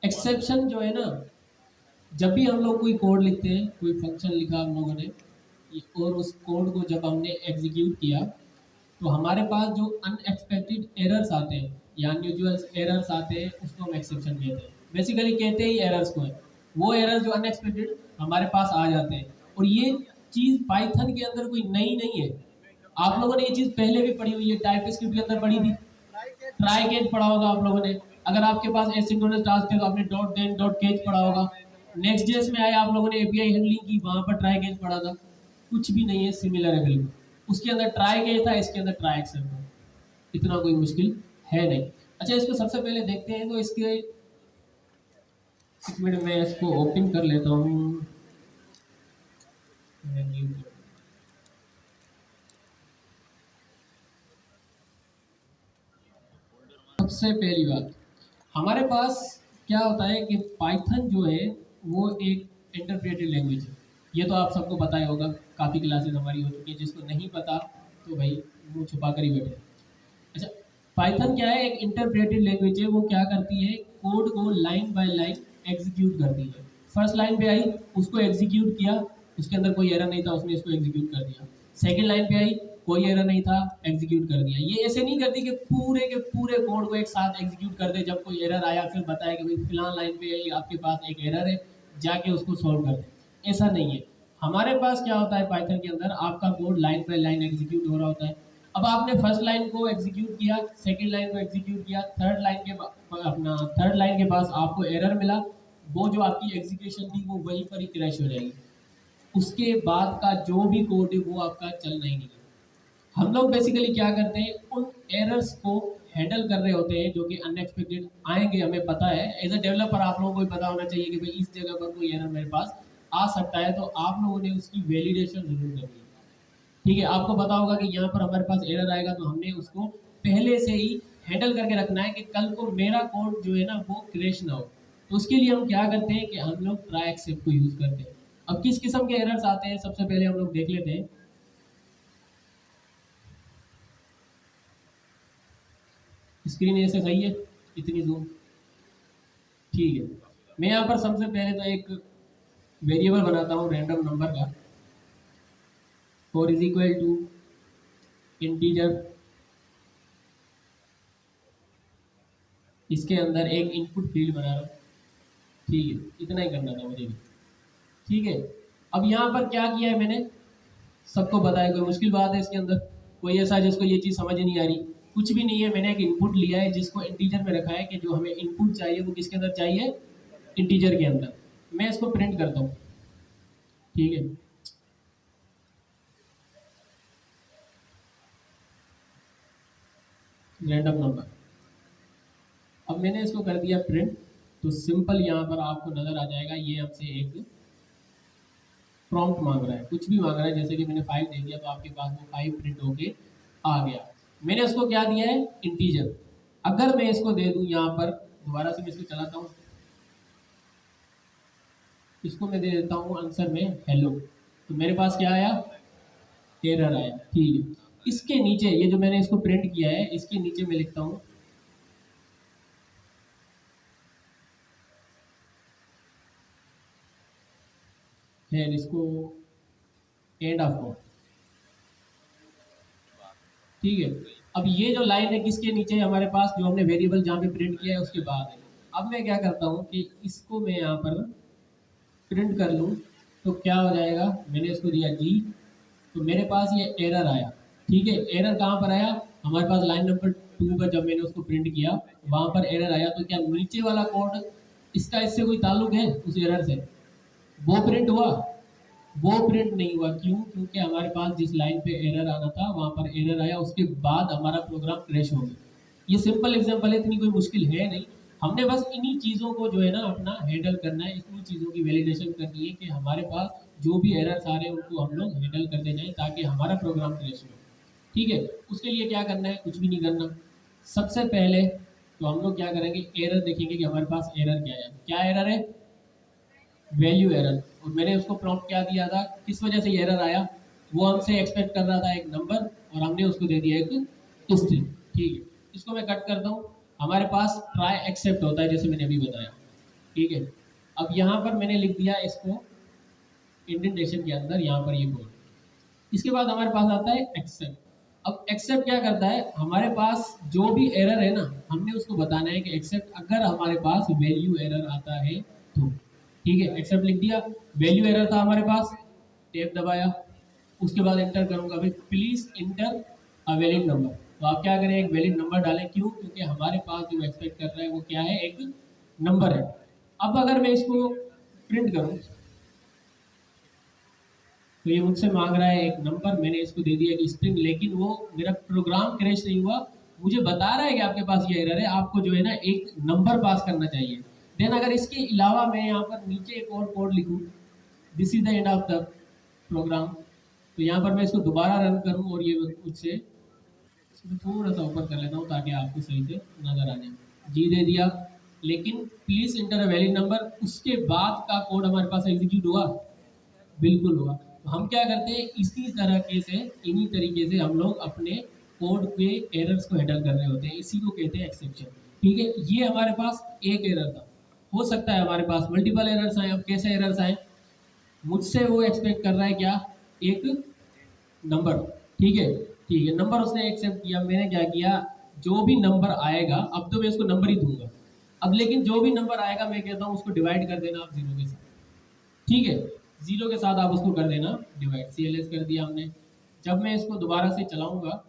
Speaker 2: एक्सेप्शन जो है ना, जब भी हम लोग कोई कोड लिखते हैं, कोई फंक्शन लिखा हम लोगों ने, और उस कोड को जब हमने एग्जीक्यूट किया, तो हमारे पास जो अनएक्सपेक्टेड एरर्स आते हैं या अनयूजुअल एरर्स आते हैं, उसको हम एक्सेप्शन कहते हैं। बेसिकली कहते ही एरर्स को है, वो एरर्स जो अनएक्सपेक्टेड हमारे पास आ जाते हैं। और ये चीज़ पाइथन के अंदर कोई नई नहीं है, आप लोगों ने ये चीज़ पहले भी पढ़ी हुई है, टाइपस्क्रिप्ट के अंदर पढ़ी थी, ट्राई कैच पढ़ा होगा आप लोगों ने। अगर आपके पास एसिंक्रोनस टास्क है तो आपने डॉट देन डॉट कैच पढ़ा होगा। नेक्स्ट जेएस में आया, आप लोगों ने एपीआई हैंडलिंग की, वहां पर ट्राई कैच पढ़ा था। कुछ भी नहीं है सिमिलर है बिल्कुल, उसके अंदर ट्राई कैच था, इसके अंदर ट्राई एक्सेप्ट था, इतना कोई मुश्किल है नहीं। अच्छा, इसको सबसे पहले देखते हैं तो इसके एक मिनट मैं इसको ओपन कर लेता हूँ। सबसे पहली बात, हमारे पास क्या होता है कि पाइथन जो है वो एक इंटरप्रेटेड लैंग्वेज है। ये तो आप सबको पता ही होगा, काफ़ी क्लासेस हमारी हो चुकी है। जिसको नहीं पता तो भाई मुंह छुपा कर ही बैठे। अच्छा, पाइथन क्या है? एक इंटरप्रेटेड लैंग्वेज है। वो क्या करती है? कोड को लाइन बाय लाइन एग्जीक्यूट करती है। फर्स्ट लाइन पे आई, उसको एग्जीक्यूट किया, उसके अंदर कोई एरर नहीं था, उसने इसको एग्जीक्यूट कर दिया। सेकंड लाइन पे आई, कोई एरर नहीं था, एग्जीक्यूट कर दिया। ये ऐसे नहीं करती कि पूरे के पूरे कोड को एक साथ एग्जीक्यूट कर दे, जब कोई एरर आया फिर बताए कि भाई फिलहाल लाइन पे आपके पास एक एरर है, जाके उसको सॉल्व कर दे। ऐसा नहीं है। हमारे पास क्या होता है पाइथन के अंदर, आपका code line by line execute हो रहा होता है। अब आपने फर्स्ट लाइन को एग्जीक्यूट किया, सेकंड लाइन को एग्जीक्यूट किया, थर्ड लाइन के पास आपको एरर मिला, वो जो आपकी एग्जीक्यूशन थी वो वहीं पर ही क्रैश हो जाएगी। उसके बाद का जो भी कोड है वो आपका चलना ही नहीं है। हम लोग बेसिकली क्या करते हैं, उन एरर्स को हैंडल कर रहे होते हैं जो कि अनएक्सपेक्टेड आएंगे, हमें पता है। एज अ डेवलपर आप लोगों को भी पता होना चाहिए कि भाई इस जगह पर कोई एरर मेरे पास आ सकता है, तो आप लोगों ने उसकी वैलिडेशन जरूर करनी है। ठीक है, आपको पता होगा कि यहाँ पर हमारे पास एरर आएगा तो हमने उसको पहले से ही हैंडल करके रखना है कि कल को मेरा कोड जो है ना वो क्रैश ना हो। तो उसके लिए हम क्या करते हैं कि हम लोग ट्राई एक्सेप्ट को यूज करते हैं। अब किस किस्म के एरर्स आते हैं सबसे पहले हम लोग देख लेते हैं। स्क्रीन ऐसे सही है, इतनी जूम ठीक है। मैं यहाँ पर सबसे पहले तो एक वेरिएबल बनाता हूँ रैंडम नंबर का, four is equal to integer. इसके अंदर एक इनपुट फील्ड बना रहा हूँ। ठीक है, इतना ही करना था मुझे भी। ठीक है, अब यहाँ पर क्या किया है मैंने, सबको बताया। कोई मुश्किल बात है इसके अंदर? कोई ऐसा है जिसको ये चीज़ समझ नहीं आ रही? कुछ भी नहीं है। मैंने एक इनपुट लिया है जिसको इंटीजर में रखा है कि जो हमें इनपुट चाहिए वो किसके अंदर चाहिए, इंटीजर के अंदर। मैं इसको प्रिंट करता हूँ। ठीक है, रैंडम नंबर। अब मैंने इसको कर दिया प्रिंट। तो सिंपल यहाँ पर आपको नजर आ जाएगा, ये हमसे एक प्रॉम्प्ट मांग रहा है, कुछ भी मांग रहा है। जैसे कि मैंने 5 दे दिया तो आपके पास वो 5 प्रिंट होके आ गया। मैंने उसको क्या दिया है, इंटीजर। अगर मैं इसको दे दूं यहाँ पर, दोबारा से मैं इसको चलाता हूँ, इसको मैं दे देता हूँ आंसर में हेलो, तो मेरे पास क्या आया, एरर आया। ठीक है, इसके नीचे ये जो मैंने इसको प्रिंट किया है, इसके नीचे मैं लिखता हूँ फिर इसको एंड ऑफ कोड। ठीक है, अब ये जो लाइन है किसके नीचे है हमारे पास, जो हमने वेरिएबल जहाँ पे प्रिंट किया है उसके बाद है। अब मैं क्या करता हूँ कि इसको मैं यहाँ पर प्रिंट कर लूँ, तो क्या हो जाएगा, मैंने इसको दिया जी, तो मेरे पास ये एरर आया। ठीक है, एरर कहाँ पर आया, हमारे पास लाइन नंबर 2 पर जब मैंने उसको प्रिंट किया वहाँ पर एरर आया। तो क्या नीचे वाला कोड इसका इससे कोई ताल्लुक है, उस एरर से? वो प्रिंट हुआ? वो प्रिंट नहीं हुआ। क्यों? क्योंकि हमारे पास जिस लाइन पे एरर आना था वहां पर एरर आया, उसके बाद हमारा प्रोग्राम क्रैश हो गया। ये सिंपल एग्जांपल है, इतनी कोई मुश्किल है नहीं। हमने बस इन्हीं चीज़ों को जो है ना अपना हैंडल करना है, इन्हीं चीज़ों की वैलिडेशन करनी है कि हमारे पास जो भी एरर्स आ रहे हैं उनको हम लोग हैंडल करते जाएं ताकि हमारा प्रोग्राम क्रैश हो। ठीक है, उसके लिए क्या करना है, कुछ भी नहीं करना। सबसे पहले तो हम लोग क्या करेंगे, एरर देखेंगे कि हमारे पास एरर क्या है। क्या एरर है, वैल्यू एरर। और मैंने उसको प्रॉम्प्ट क्या दिया था, किस वजह से एरर आया, वो हमसे एक्सपेक्ट कर रहा था एक नंबर, और हमने उसको दे दिया एक स्ट्रिंग। ठीक है, इसको मैं कट करता हूँ। हमारे पास ट्राई एक्सेप्ट होता है जैसे मैंने अभी बताया। ठीक है, अब यहाँ पर मैंने लिख दिया इसको इंडेंटेशन के अंदर, यहाँ पर ये कोड। इसके बाद हमारे पास आता है एक्सेप्ट। अब एक्सेप्ट क्या करता है, हमारे पास जो भी एरर है ना, हमने उसको बताना है कि एक्सेप्ट अगर हमारे पास वैल्यू एरर आता है तो। ठीक है, एक्सेप्ट लिख दिया, वैल्यू एरर था हमारे पास, टैब दबाया, उसके बाद एंटर करूंगा भाई, please inter a valid number. तो आप क्या करें, एक वैलिड नंबर डालें। क्यों? क्योंकि हमारे पास जो एक्सपेक्ट कर रहा है वो क्या है, एक नंबर है। अब अगर मैं इसको प्रिंट करूं तो ये मुझसे मांग रहा है एक नंबर, मैंने इसको दे दिया कि स्ट्रिंग, लेकिन वो मेरा प्रोग्राम क्रैश नहीं हुआ, मुझे बता रहा है कि आपके पास ये एरर है, आपको जो है ना एक नंबर पास करना चाहिए। देन अगर इसके अलावा मैं यहाँ पर नीचे एक और कोड लिखूँ, this is the end of the program, तो यहाँ पर मैं इसको दोबारा रन करूँ और ये मुझसे इसको थोड़ा सा ऊपर कर लेता हूँ ताकि आपको सही से नजर आ जाए। जी दे दिया, लेकिन please inter a valid number, उसके बाद का कोड हमारे पास एग्जीक्यूट हुआ, बिल्कुल हुआ। तो हम क्या करते हैं, इसी तरह के से इन्हीं तरीके से हम लोग अपने कोड के एरर्स को हैंडल कर रहे होते हैं, इसी को कहते हैं एक्सेप्शन। ठीक है, ये हमारे पास एक एरर था, हो सकता है हमारे पास मल्टीपल एरर्स आए। अब कैसे एरर्स आए, मुझसे वो एक्सपेक्ट कर रहा है क्या, एक नंबर। ठीक है, ठीक है, नंबर उसने एक्सेप्ट किया, मैंने क्या किया, जो भी नंबर आएगा, अब तो मैं उसको नंबर ही दूंगा, अब लेकिन जो भी नंबर आएगा मैं कहता हूँ उसको डिवाइड कर देना आप जीरो के साथ। ठीक है, जीरो के साथ आप उसको कर देना डिवाइड, CLS कर दिया हमने। जब मैं इसको दोबारा से चलाऊंगा,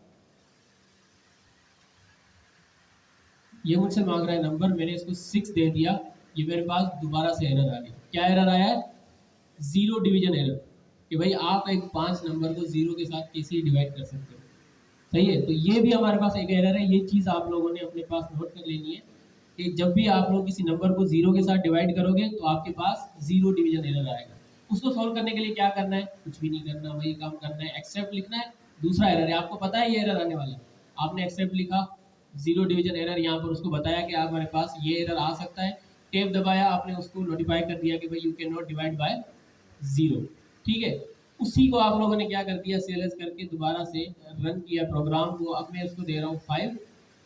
Speaker 2: ये मुझसे मांग रहा है नंबर, मैंने इसको 6 दे दिया, ये मेरे पास दोबारा से एरर आ गया। क्या एरर आया है, जीरो डिवीजन एरर, कि भाई आप एक 5 नंबर को जीरो के साथ कैसे डिवाइड कर सकते हो। सही है, तो ये भी हमारे पास एक एरर है, ये चीज़ आप लोगों ने अपने पास नोट कर लेनी है कि जब भी आप लोग किसी नंबर को जीरो के साथ डिवाइड करोगे तो आपके पास जीरो डिवीजन एरर आएगा। उसको सॉल्व करने के लिए क्या करना है, कुछ भी नहीं करना, वही काम करना है, एक्सेप्ट लिखना है। दूसरा एरर है, आपको पता है ये एरर आने वाला है, आपने एक्सेप्ट लिखा, जीरो डिवीजन एरर, यहाँ पर उसको बताया कि आप हमारे पास ये एरर आ सकता है, टेप दबाया, आपने उसको नोटिफाई कर दिया कि भाई you can not divide by zero. ठीक है, उसी को आप लोगों ने क्या कर दिया, CLS करके दोबारा से रन किया प्रोग्राम को। अब मैं इसको दे रहा हूँ 5,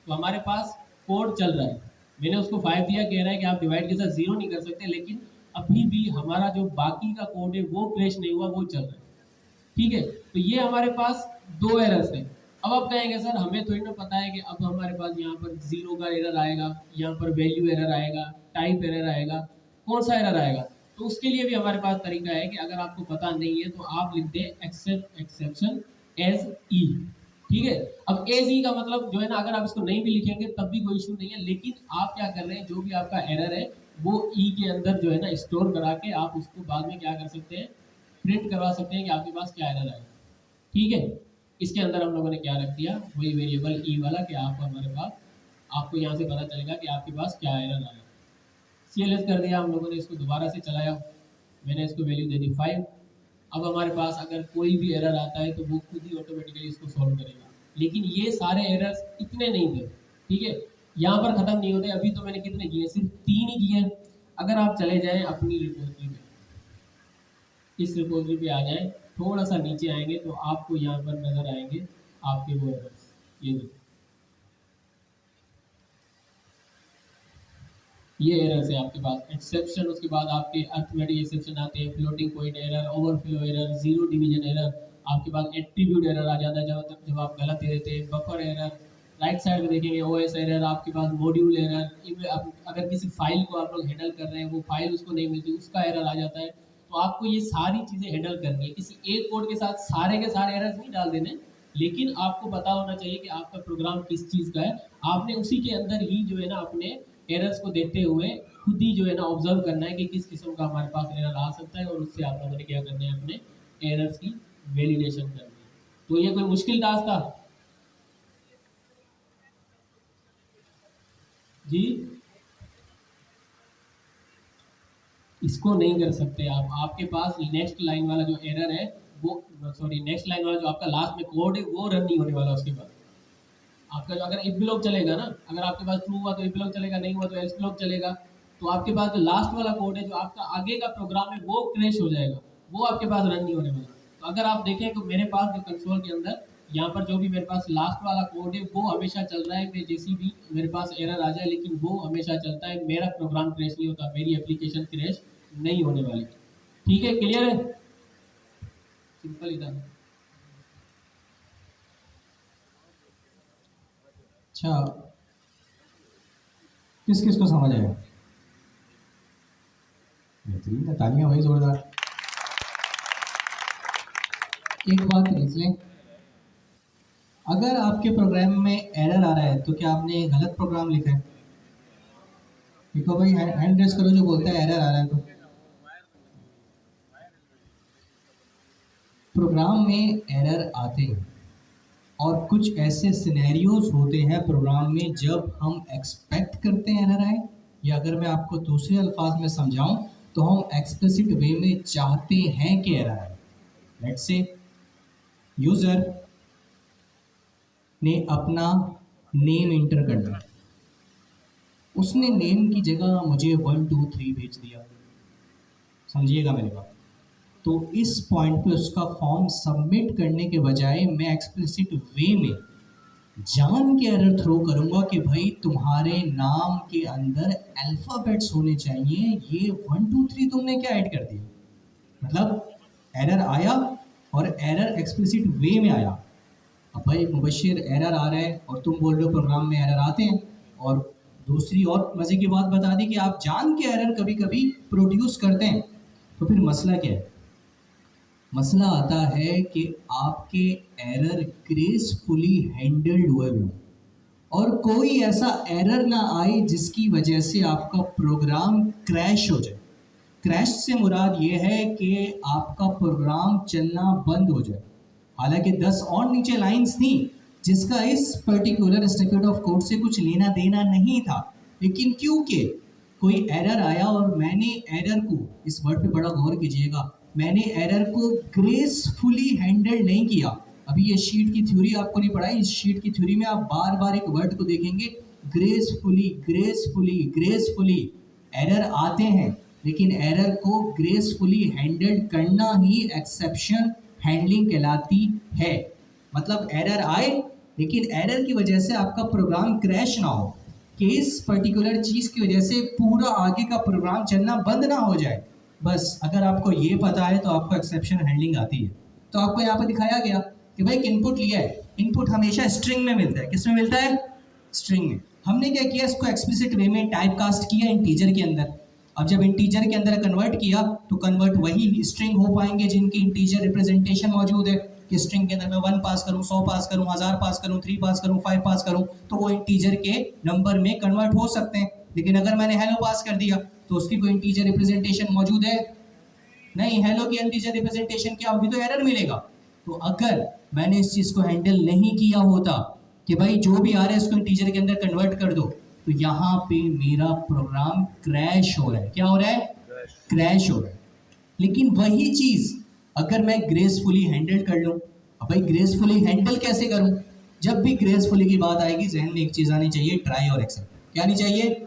Speaker 2: तो हमारे पास कोड चल रहा है, मैंने उसको 5 दिया, कह रहा है कि आप डिवाइड के साथ जीरो नहीं कर सकते, लेकिन अभी भी हमारा जो बाकी का कोड है वो क्रैश नहीं हुआ, वो चल रहा है। ठीक है, तो ये हमारे पास दो एरर्स हैं। अब आप कहेंगे सर हमें थोड़ी ना पता है कि अब हमारे पास यहाँ पर जीरो का एरर आएगा, यहाँ पर वैल्यू एरर आएगा, टाइप एरर आएगा, कौन सा एरर आएगा। तो उसके लिए भी हमारे पास तरीका है कि अगर आपको पता नहीं है तो आप लिख दें एक्सेप्ट एक्सेप्शन एज ई। ठीक है, अब एज ई का मतलब जो है ना, अगर आप इसको नहीं भी लिखेंगे तब भी कोई इशू नहीं है, लेकिन आप क्या कर रहे हैं, जो भी आपका एरर है वो ई के अंदर जो है ना स्टोर करा के आप उसको बाद में क्या कर सकते हैं, प्रिंट करवा सकते हैं कि आपके पास क्या एरर आएगा। ठीक है, इसके अंदर हम लोगों ने क्या रख दिया, वही वेरिएबल ई वाला, कि आप हमारे पास, आपको यहाँ से पता चलेगा कि आपके पास क्या एरर आएगा। CLS कर दिया हम लोगों ने, इसको दोबारा से चलाया, मैंने इसको वैल्यू दे दी 5। अब हमारे पास अगर कोई भी एरर आता है तो वो खुद ही ऑटोमेटिकली इसको सॉल्व करेगा, लेकिन ये सारे एरर्स इतने नहीं थे। ठीक है, यहाँ पर खत्म नहीं होते, अभी तो मैंने कितने किए, सिर्फ 3 ही किए। अगर आप चले जाएं अपनी रिपोजिटरी में, इस रिपोजिटरी पे आ जाएं, थोड़ा सा नीचे आएंगे तो आपको यहाँ पर नजर आएंगे आपके वो एरर्स, ये देखो, ये एरर्स है आपके पास, एक्सेप्शन, उसके बाद आपके अर्थमेटिक एक्सेप्शन आते हैं, floating point error, overflow error, zero division error, आपके पास एट्रीब्यूट एरर आ जाता है जब आप गलत दे देते हैं, बफर एरर, राइट साइड में देखेंगे OS एरर, आपके पास मॉड्यूल एरर, अगर किसी फाइल को आप लोग हैंडल कर रहे हैं, वो फाइल उसको नहीं मिलती, उसका एरर आ जाता है। तो आपको ये सारी चीज़ें हैंडल करनी है, किसी एक कोड के साथ सारे के सारे एरर्स नहीं डाल देने, लेकिन आपको पता होना चाहिए कि आपका प्रोग्राम किस चीज़ का है, आपने उसी के अंदर ही जो है ना अपने एरर्स को देखते हुए खुद ही जो है ना ऑब्जर्व करना है कि किस किस्म का हमारे पास एरर आ सकता है, और उससे आप लोगों ने क्या करना है, अपने एरर्स की वैलिडेशन करनी है। तो ये कोई मुश्किल टास्क था जी, इसको नहीं कर सकते आप, आपके पास नेक्स्ट लाइन वाला जो एरर है वो, सॉरी, नेक्स्ट लाइन वाला जो आपका लास्ट में कोड है वो रन नहीं होने वाला उसके बाद। आपका जो अगर इफ ब्लॉक चलेगा ना, अगर आपके पास ट्रू हुआ तो इफ ब्लॉक चलेगा, नहीं हुआ तो एल्स ब्लॉक चलेगा, तो आपके पास जो लास्ट वाला कोड है, जो आपका आगे का प्रोग्राम है, वो क्रैश हो जाएगा, वो आपके पास रन नहीं होने वाला। तो अगर आप देखें तो मेरे पास जो कंसोल के अंदर यहाँ पर जो भी मेरे पास लास्ट वाला कोड है वो हमेशा चल रहा है, मैं जैसी भी मेरे पास एरर आ जाए लेकिन वो हमेशा चलता है, मेरा प्रोग्राम क्रैश नहीं होता, मेरी एप्लीकेशन क्रैश नहीं होने वाली। ठीक है, क्लियर है, सिंपल इधर।
Speaker 1: अच्छा, किस किस को समझ आया, बेहतरीन था, तालियां भाई जोरदार। एक बात लिख लें, अगर आपके प्रोग्राम में एरर आ रहा है तो क्या आपने गलत प्रोग्राम लिखा है, देखो भाई, हैंड रेस करो जो बोलता है एरर आ रहा है। तो प्रोग्राम में एरर आते हैं, और कुछ ऐसे सिनेरियोज होते हैं प्रोग्राम में जब हम एक्सपेक्ट करते हैं एरर आए, या अगर मैं आपको दूसरे अल्फाज में समझाऊं तो हम एक्सप्लिसिट वे में चाहते हैं कि एरर आए। लेट्स से यूजर ने अपना नेम इंटर करना, उसने नेम की जगह मुझे 1 2 3 भेज दिया, समझिएगा मेरी बात। तो इस पॉइंट पे उसका फॉर्म सबमिट करने के बजाय मैं एक्सप्लिसिट वे में जान के एरर थ्रो करूंगा कि भाई तुम्हारे नाम के अंदर अल्फाबेट्स होने चाहिए, ये 1 2 3 तुमने क्या ऐड कर दिया। मतलब एरर आया और एरर एक्सप्लिसिट वे में आया। अब भाई मुबशिर एरर आ रहा है और तुम बोल रहे हो प्रोग्राम में एरर आते हैं, और दूसरी और मज़े की बात बता दी कि आप जान के एरर कभी कभी प्रोड्यूस करते हैं। तो फिर मसला क्या है? मसला आता है कि आपके एरर ग्रेसफुली हैंडल्ड हुए हों और कोई ऐसा एरर ना आए जिसकी वजह से आपका प्रोग्राम क्रैश हो जाए। क्रैश से मुराद ये है कि आपका प्रोग्राम चलना बंद हो जाए। हालांकि 10 और नीचे लाइंस थी जिसका इस पर्टिकुलर स्निपेट ऑफ कोड से कुछ लेना देना नहीं था, लेकिन क्योंकि कोई एरर आया और मैंने एरर को, इस वर्ड पे बड़ा गौर कीजिएगा, मैंने एरर को ग्रेसफुली हैंडल नहीं किया। अभी ये शीट की थ्योरी आपको नहीं पढ़ाई, इस शीट की थ्योरी में आप बार बार एक वर्ड को देखेंगे, ग्रेसफुली ग्रेसफुली ग्रेसफुली। एरर आते हैं लेकिन एरर को ग्रेसफुली हैंडल करना ही एक्सेप्शन हैंडलिंग कहलाती है। मतलब एरर आए लेकिन एरर की वजह से आपका प्रोग्राम क्रैश ना हो, कि इस पर्टिकुलर चीज़ की वजह से पूरा आगे का प्रोग्राम चलना बंद ना हो जाए। बस अगर आपको ये पता है तो आपको एक्सेप्शन हैंडलिंग आती है। तो आपको यहाँ पर दिखाया गया कि भाई एक इनपुट लिया है, इनपुट हमेशा स्ट्रिंग में मिलता है। किस में मिलता है? स्ट्रिंग में। हमने क्या किया, इसको एक्सप्लिसिट वे में टाइप कास्ट किया इंटीजर के अंदर। अब जब इंटीजर के अंदर कन्वर्ट किया तो कन्वर्ट वही स्ट्रिंग हो पाएंगे जिनकी इंटीजर रिप्रेजेंटेशन मौजूद है। कि स्ट्रिंग के अंदर मैं 1 पास करूं, 100 पास करूं, 1000 पास करूं, 3 पास करूं, 5 पास करूं, तो वो इंटीजर के नंबर में कन्वर्ट हो सकते हैं। लेकिन अगर मैंने हेलो पास कर दिया तो उसकी कोई इंटीजर रिप्रेजेंटेशन मौजूद है नहीं। हेलो की इंटीजर रिप्रेजेंटेशन क्या होगी? तो एरर मिलेगा। तो अगर मैंने इस चीज को हैंडल नहीं किया होता कि भाई जो भी आ रहा है इसको इंटीजर के अंदर कन्वर्ट कर दो, तो यहाँ पे मेरा प्रोग्राम क्रैश हो रहा है। क्या हो रहा है? क्रैश हो रहा है। लेकिन वही चीज अगर मैं ग्रेसफुली हैंडल कर लूं, अब भाई ग्रेसफुली हैंडल कैसे करूं? जब भी ग्रेसफुली की बात आएगी जहन में एक चीज आनी चाहिए, ट्राई और एक्सेप्ट। क्या आनी चाहिए?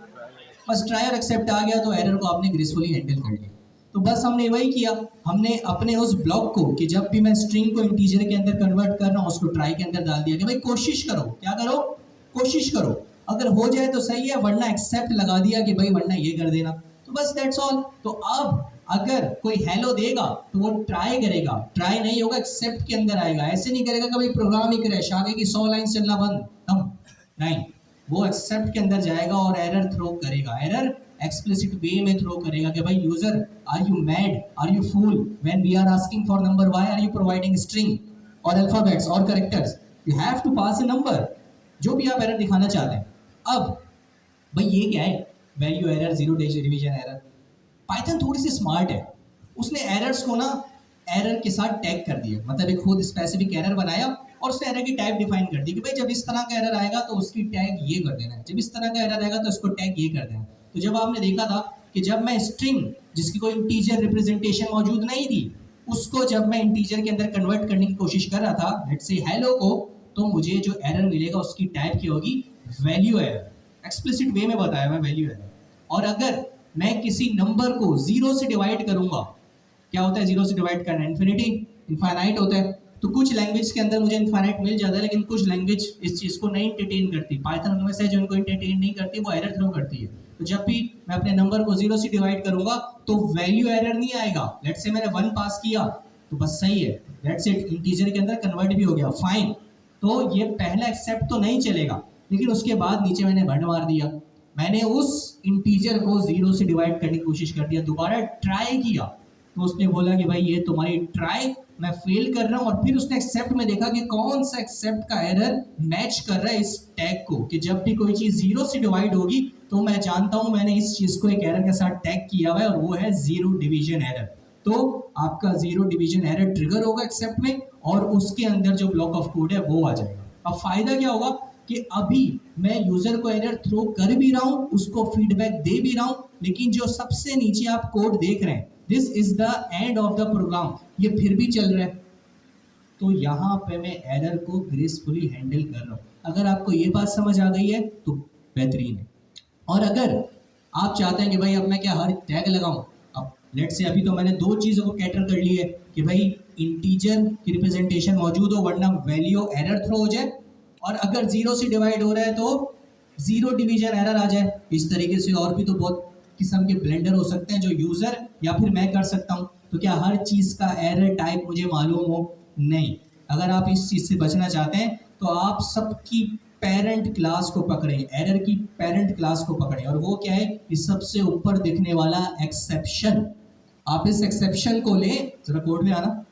Speaker 1: बस ट्राई और एक्सेप्ट आ गया तो एरर को आपने ग्रेसफुली हैंडल कर लिया। तो बस हमने वही किया, हमने अपने उस ब्लॉक को कि जब भी मैं स्ट्रिंग को इंटीजर के अंदर कन्वर्ट कर रहा हूँ उसको ट्राई के अंदर डाल दिया कि भाई कोशिश करो। क्या करो? कोशिश करो, अगर हो जाए तो सही है, वरना एक्सेप्ट लगा दिया कि भाई वरना ये कर देना। तो बस दैट्स ऑल। तो अब अगर कोई हेलो देगा तो वो ट्राई करेगा, ट्राई नहीं होगा एक्सेप्ट के अंदर आएगा। ऐसे नहीं करेगा कि भाई प्रोग्राम ही क्रैश आ गई कि 100 लाइन चलना बंद, नहीं, वो एक्सेप्ट के अंदर जाएगा और एरर थ्रो करेगा। एरर एक्सप्लिसिट वे में थ्रो करेगा कि भाई user, are you mad, are you fool, when we are asking for number, why are you providing string और अल्फाबेट्स और characters, you have to pass a number. जो भी आप एरर दिखाना चाहते हैं। अब भाई ये क्या है? Value error, zero division error. Python थोड़ी सी स्मार्ट है, उसने एरर्स को ना एरर के साथ टैग कर दिया। मतलब एक खुद स्पेसिफिक एरर बनाया और उसने एरर की टाइप डिफाइन कर दी कि भाई जब इस तरह का एरर आएगा तो उसकी टैग ये कर देना है, जब इस तरह का एरर आएगा तो इसको टैग ये कर देना। तो जब आपने देखा था कि जब मैं स्ट्रिंग जिसकी कोई इंटीजर रिप्रेजेंटेशन मौजूद नहीं थी उसको जब मैं इंटीजर के अंदर कन्वर्ट करने की कोशिश कर रहा था, लेट्स से हेलो को, तो मुझे जो एरर मिलेगा उसकी टाइप क्या होगी? Value error. एक्सप्लिसिट वे में बताया मैं, वैल्यू एरर। और अगर मैं किसी नंबर को 0 से डिवाइड करूंगा, क्या होता है 0 से डिवाइड करना? इन्फिनिटी, इनफाइनाइट होता है। तो कुछ लैंग्वेज के अंदर मुझे इनफाइनाइट मिल जाता है, लेकिन कुछ लैंग्वेज इस चीज को नहीं एंटरटेन करती। पाइथन उनमें से जो इनको एंटरटेन नहीं करती वो एरर थ्रो करती है। तो जब भी मैं अपने नंबर को 0 से डिवाइड करूंगा तो वैल्यू एरर नहीं आएगा। लेट्स से मैंने 1 पास किया तो बस सही है, लेट्स से इंटीजर के अंदर कन्वर्ट भी हो गया, फाइन। तो ये पहला एक्सेप्ट तो नहीं चलेगा, लेकिन उसके बाद नीचे मैंने भंड मार दिया, मैंने उस इंटीजर को 0 से डिवाइड करने की कोशिश कर दिया, दोबारा ट्राई किया तो उसने बोला कि भाई ये तुम्हारी ट्राई मैं फेल कर रहा हूं। और फिर उसने एक्सेप्ट में देखा कि कौन सा एक्सेप्ट का एरर मैच कर रहा है इस टैग को, कि जब भी कोई चीज 0 से डिवाइड होगी तो मैं जानता हूं मैंने इस चीज को एक एरर के साथ टैग किया हुआ है और वो है जीरो डिवीजन एरर। तो आपका जीरो डिवीजन एरर ट्रिगर होगा एक्सेप्ट में, और उसके अंदर जो ब्लॉक ऑफ कोड है वो आ जाएगा। अब फायदा क्या होगा कि अभी मैं यूजर को एरर थ्रो कर भी रहा हूं, उसको फीडबैक दे भी रहा हूं, लेकिन जो सबसे नीचे आप कोड देख रहे हैं, this is the end of the program, ये फिर भी चल रहा है। तो यहाँ पे मैं एरर को ग्रेसफुली हैंडल कर रहा हूँ। अगर आपको ये बात समझ आ गई है तो बेहतरीन है। और अगर आप चाहते हैं कि भाई अब मैं क्या हर टैग लगाऊं, अब लेट से अभी तो मैंने दो चीज़ों को कैटर कर ली है कि भाई इंटीजर की रिप्रेजेंटेशन मौजूद हो वरना वैल्यू एरर थ्रो हो जाए, और अगर जीरो से डिवाइड हो रहा है तो जीरो डिवीजन एरर आ जाए। इस तरीके से और भी तो बहुत किस्म के ब्लेंडर हो सकते हैं जो यूज़र या फिर मैं कर सकता हूँ। तो क्या हर चीज़ का एरर टाइप मुझे मालूम हो? नहीं। अगर आप इस चीज़ से बचना चाहते हैं तो आप सबकी पेरेंट क्लास को पकड़ें, एरर की पेरेंट क्लास को पकड़ें, और वो क्या है, इस सबसे ऊपर दिखने वाला एक्सेप्शन। आप इस एक्सेप्शन को लें, जरा कोड में आना,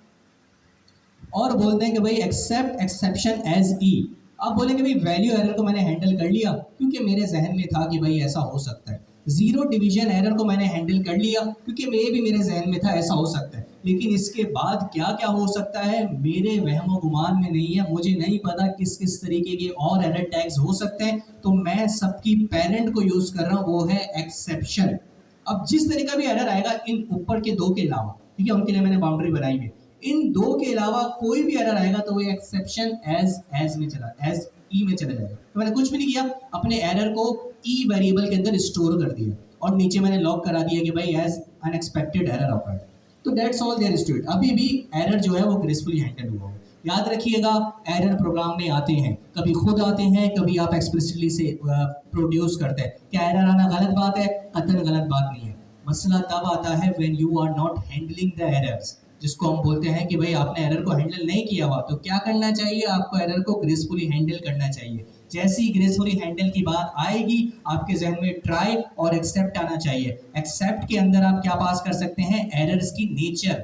Speaker 1: और बोलते हैं कि भाई एक्सेप्ट एक्सेप्शन एज ई। आप बोलेंगे भाई वैल्यू एरर को मैंने हैंडल कर लिया क्योंकि मेरे जहन में था कि भाई ऐसा हो सकता है। जीरो डिवीजन एरर को मैंने हैंडल कर लिया क्योंकि ये भी मेरे जहन में था ऐसा हो सकता है। लेकिन इसके बाद क्या क्या हो सकता है मेरे वहमो गुमान में नहीं है, मुझे नहीं पता किस किस तरीके के और एरर टैग्स हो सकते हैं। तो मैं सबकी पेरेंट को यूज कर रहा हूँ, वो है एक्सेप्शन। अब जिस तरह का भी एरर आएगा इन ऊपर के दो के अलावा, ठीक है, उनके लिए मैंने बाउंड्री बनाई है, इन दो के अलावा कोई भी एरर आएगा तो वो एक्सेप्शन एज में चला, एज ई में चला जाएगा। तो मैंने कुछ भी नहीं किया, अपने एरर को ई वेरिएबल के अंदर स्टोर कर दिया और नीचे मैंने लॉग करा दिया कि भाई एज अनएक्सपेक्टेड एरर ऑकर्ड। तो that's all there is to it. अभी भी एरर जो है वो ग्रेसफुली हैंडल हुआ है। याद रखिएगा एरर प्रोग्राम में आते हैं, कभी खुद आते हैं, कभी आप एक्सप्लिसिटली से प्रोड्यूस करते हैं। क्या एरर आना गलत बात है? कतई गलत बात नहीं है। मसला तब आता है when you are not handling the errors, जिसको हम बोलते हैं कि भाई आपने एरर को हैंडल नहीं किया हुआ। तो क्या करना चाहिए? आपको एरर को ग्रेसफुली हैंडल करना चाहिए। जैसी ग्रेसफुली हैंडल की बात आएगी आपके जहन में ट्राई और एक्सेप्ट आना चाहिए। एक्सेप्ट के अंदर आप क्या पास कर सकते हैं? एरर्स की nature,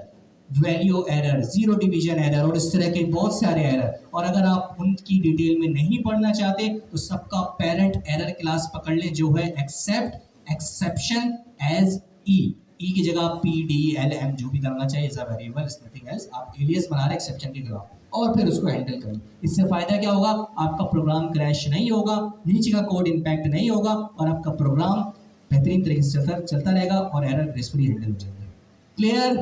Speaker 1: value error, zero division error और इस तरह के बहुत सारे एरर। और अगर आप उनकी डिटेल में नहीं पढ़ना चाहते तो सबका पेरेंट एरर क्लास पकड़ लें जो है एक्सेप्ट एक्सेप्शन एज ई। ई की जगह पी डी एल एम जो भी करना चाहिए, is a variable, is nothing else. आप एलियस बना रहे एक्सेप्शन के खिलाफ और फिर उसको हैंडल करें। इससे फायदा क्या होगा? आपका प्रोग्राम क्रैश नहीं होगा, नीचे का कोड इंपैक्ट नहीं होगा और आपका प्रोग्राम बेहतरीन तरीके से चलता रहेगा और एरर ग्रेसफुली हैंडल हो जाएंगे। Clear?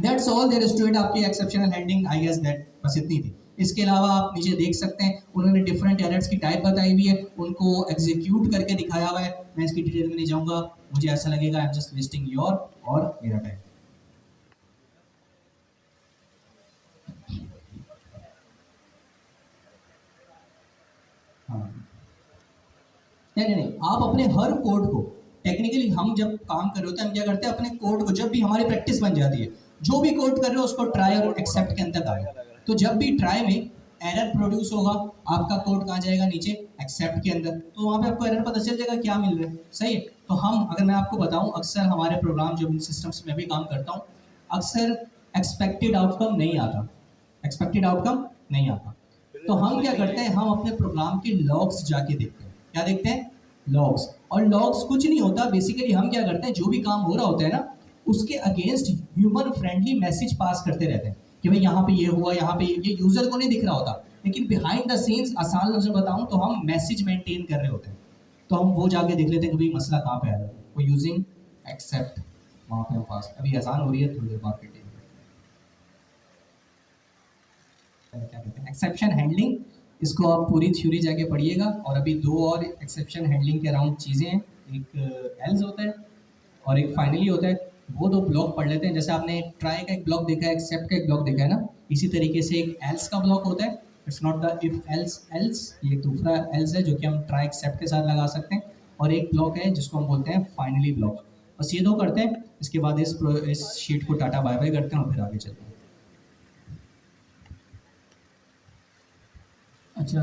Speaker 1: That's all there is to it. आपकी exceptional handling I guess that बस इतनी थी। इसके अलावा आप नीचे देख सकते हैं उन्होंने डिफरेंट एरर्स की टाइप बताई हुई है, उनको एग्जीक्यूट करके दिखाया हुआ है। मैं इसकी डिटेल में नहीं जाऊंगा, मुझे ऐसा लगेगा I am just wasting your और मेरा टाइम। हाँ, नहीं, आप अपने हर कोड को टेक्निकली, हम जब काम कर रहे होते हैं हम क्या करते हैं, अपने कोड को जब भी हमारी प्रैक्टिस बन जाती है, जो भी कोड कर रहे हो उसको ट्राई और एक्सेप्ट के अंदर डालें। तो जब भी ट्राई में एरर प्रोड्यूस होगा आपका कोड कहाँ जाएगा? नीचे एक्सेप्ट के अंदर। तो वहाँ पे आपको एरर पता चल जाएगा क्या मिल रहा है। सही है। तो हम, अगर मैं आपको बताऊँ, अक्सर हमारे प्रोग्राम जो सिस्टम्स में भी काम करता हूँ, अक्सर एक्सपेक्टेड आउटकम नहीं आता, एक्सपेक्टेड आउटकम नहीं आता। तो हम क्या करते हैं, हम अपने प्रोग्राम के लॉग्स जाके देखते हैं। क्या देखते हैं? लॉग्स। और लॉग्स कुछ नहीं होता, बेसिकली हम क्या करते हैं, जो भी काम हो रहा होता है ना उसके against human friendly message pass करते रहते हैं कि भाई यहाँ पे ये हुआ, यहाँ पे ये यूजर को नहीं दिख रहा होता, लेकिन बिहाइंड द सीन्स आसान से बताऊं तो हम मैसेज मेंटेन कर रहे होते हैं। तो हम वो जाके देख लेते हैं कि भाई मसला कहाँ पे आ रहा है, वो यूजिंग एक्सेप्ट वहाँ पे हम पास। अभी आसान हो रही है, थोड़ी देर बाद फिटिंग क्या कहते हैं एक्सेप्शन हैंडलिंग। इसको आप पूरी थ्योरी जाके पढ़िएगा। और अभी दो और एक्सेप्शन हैंडलिंग के अराउंड चीज़ें हैं, एक एल्स होता है और एक फाइनली होता है। वो दो ब्लॉक पढ़ लेते हैं। जैसे आपने एक ट्राई का एक ब्लॉक देखा है, एक्सेप्ट का एक ब्लॉक देखा है ना, इसी तरीके से एक एल्स का ब्लॉक होता है। It's not the if else else, ये दूसरा एल्स है जो कि हम ट्राई एक्सेप्ट के साथ लगा सकते हैं। और एक ब्लॉक है जिसको हम बोलते हैं फाइनली ब्लॉक। बस ये दो करते हैं, इसके बाद इस शीट को टाटा बाय बाय करते हैं और फिर आगे चलते हैं।
Speaker 2: अच्छा,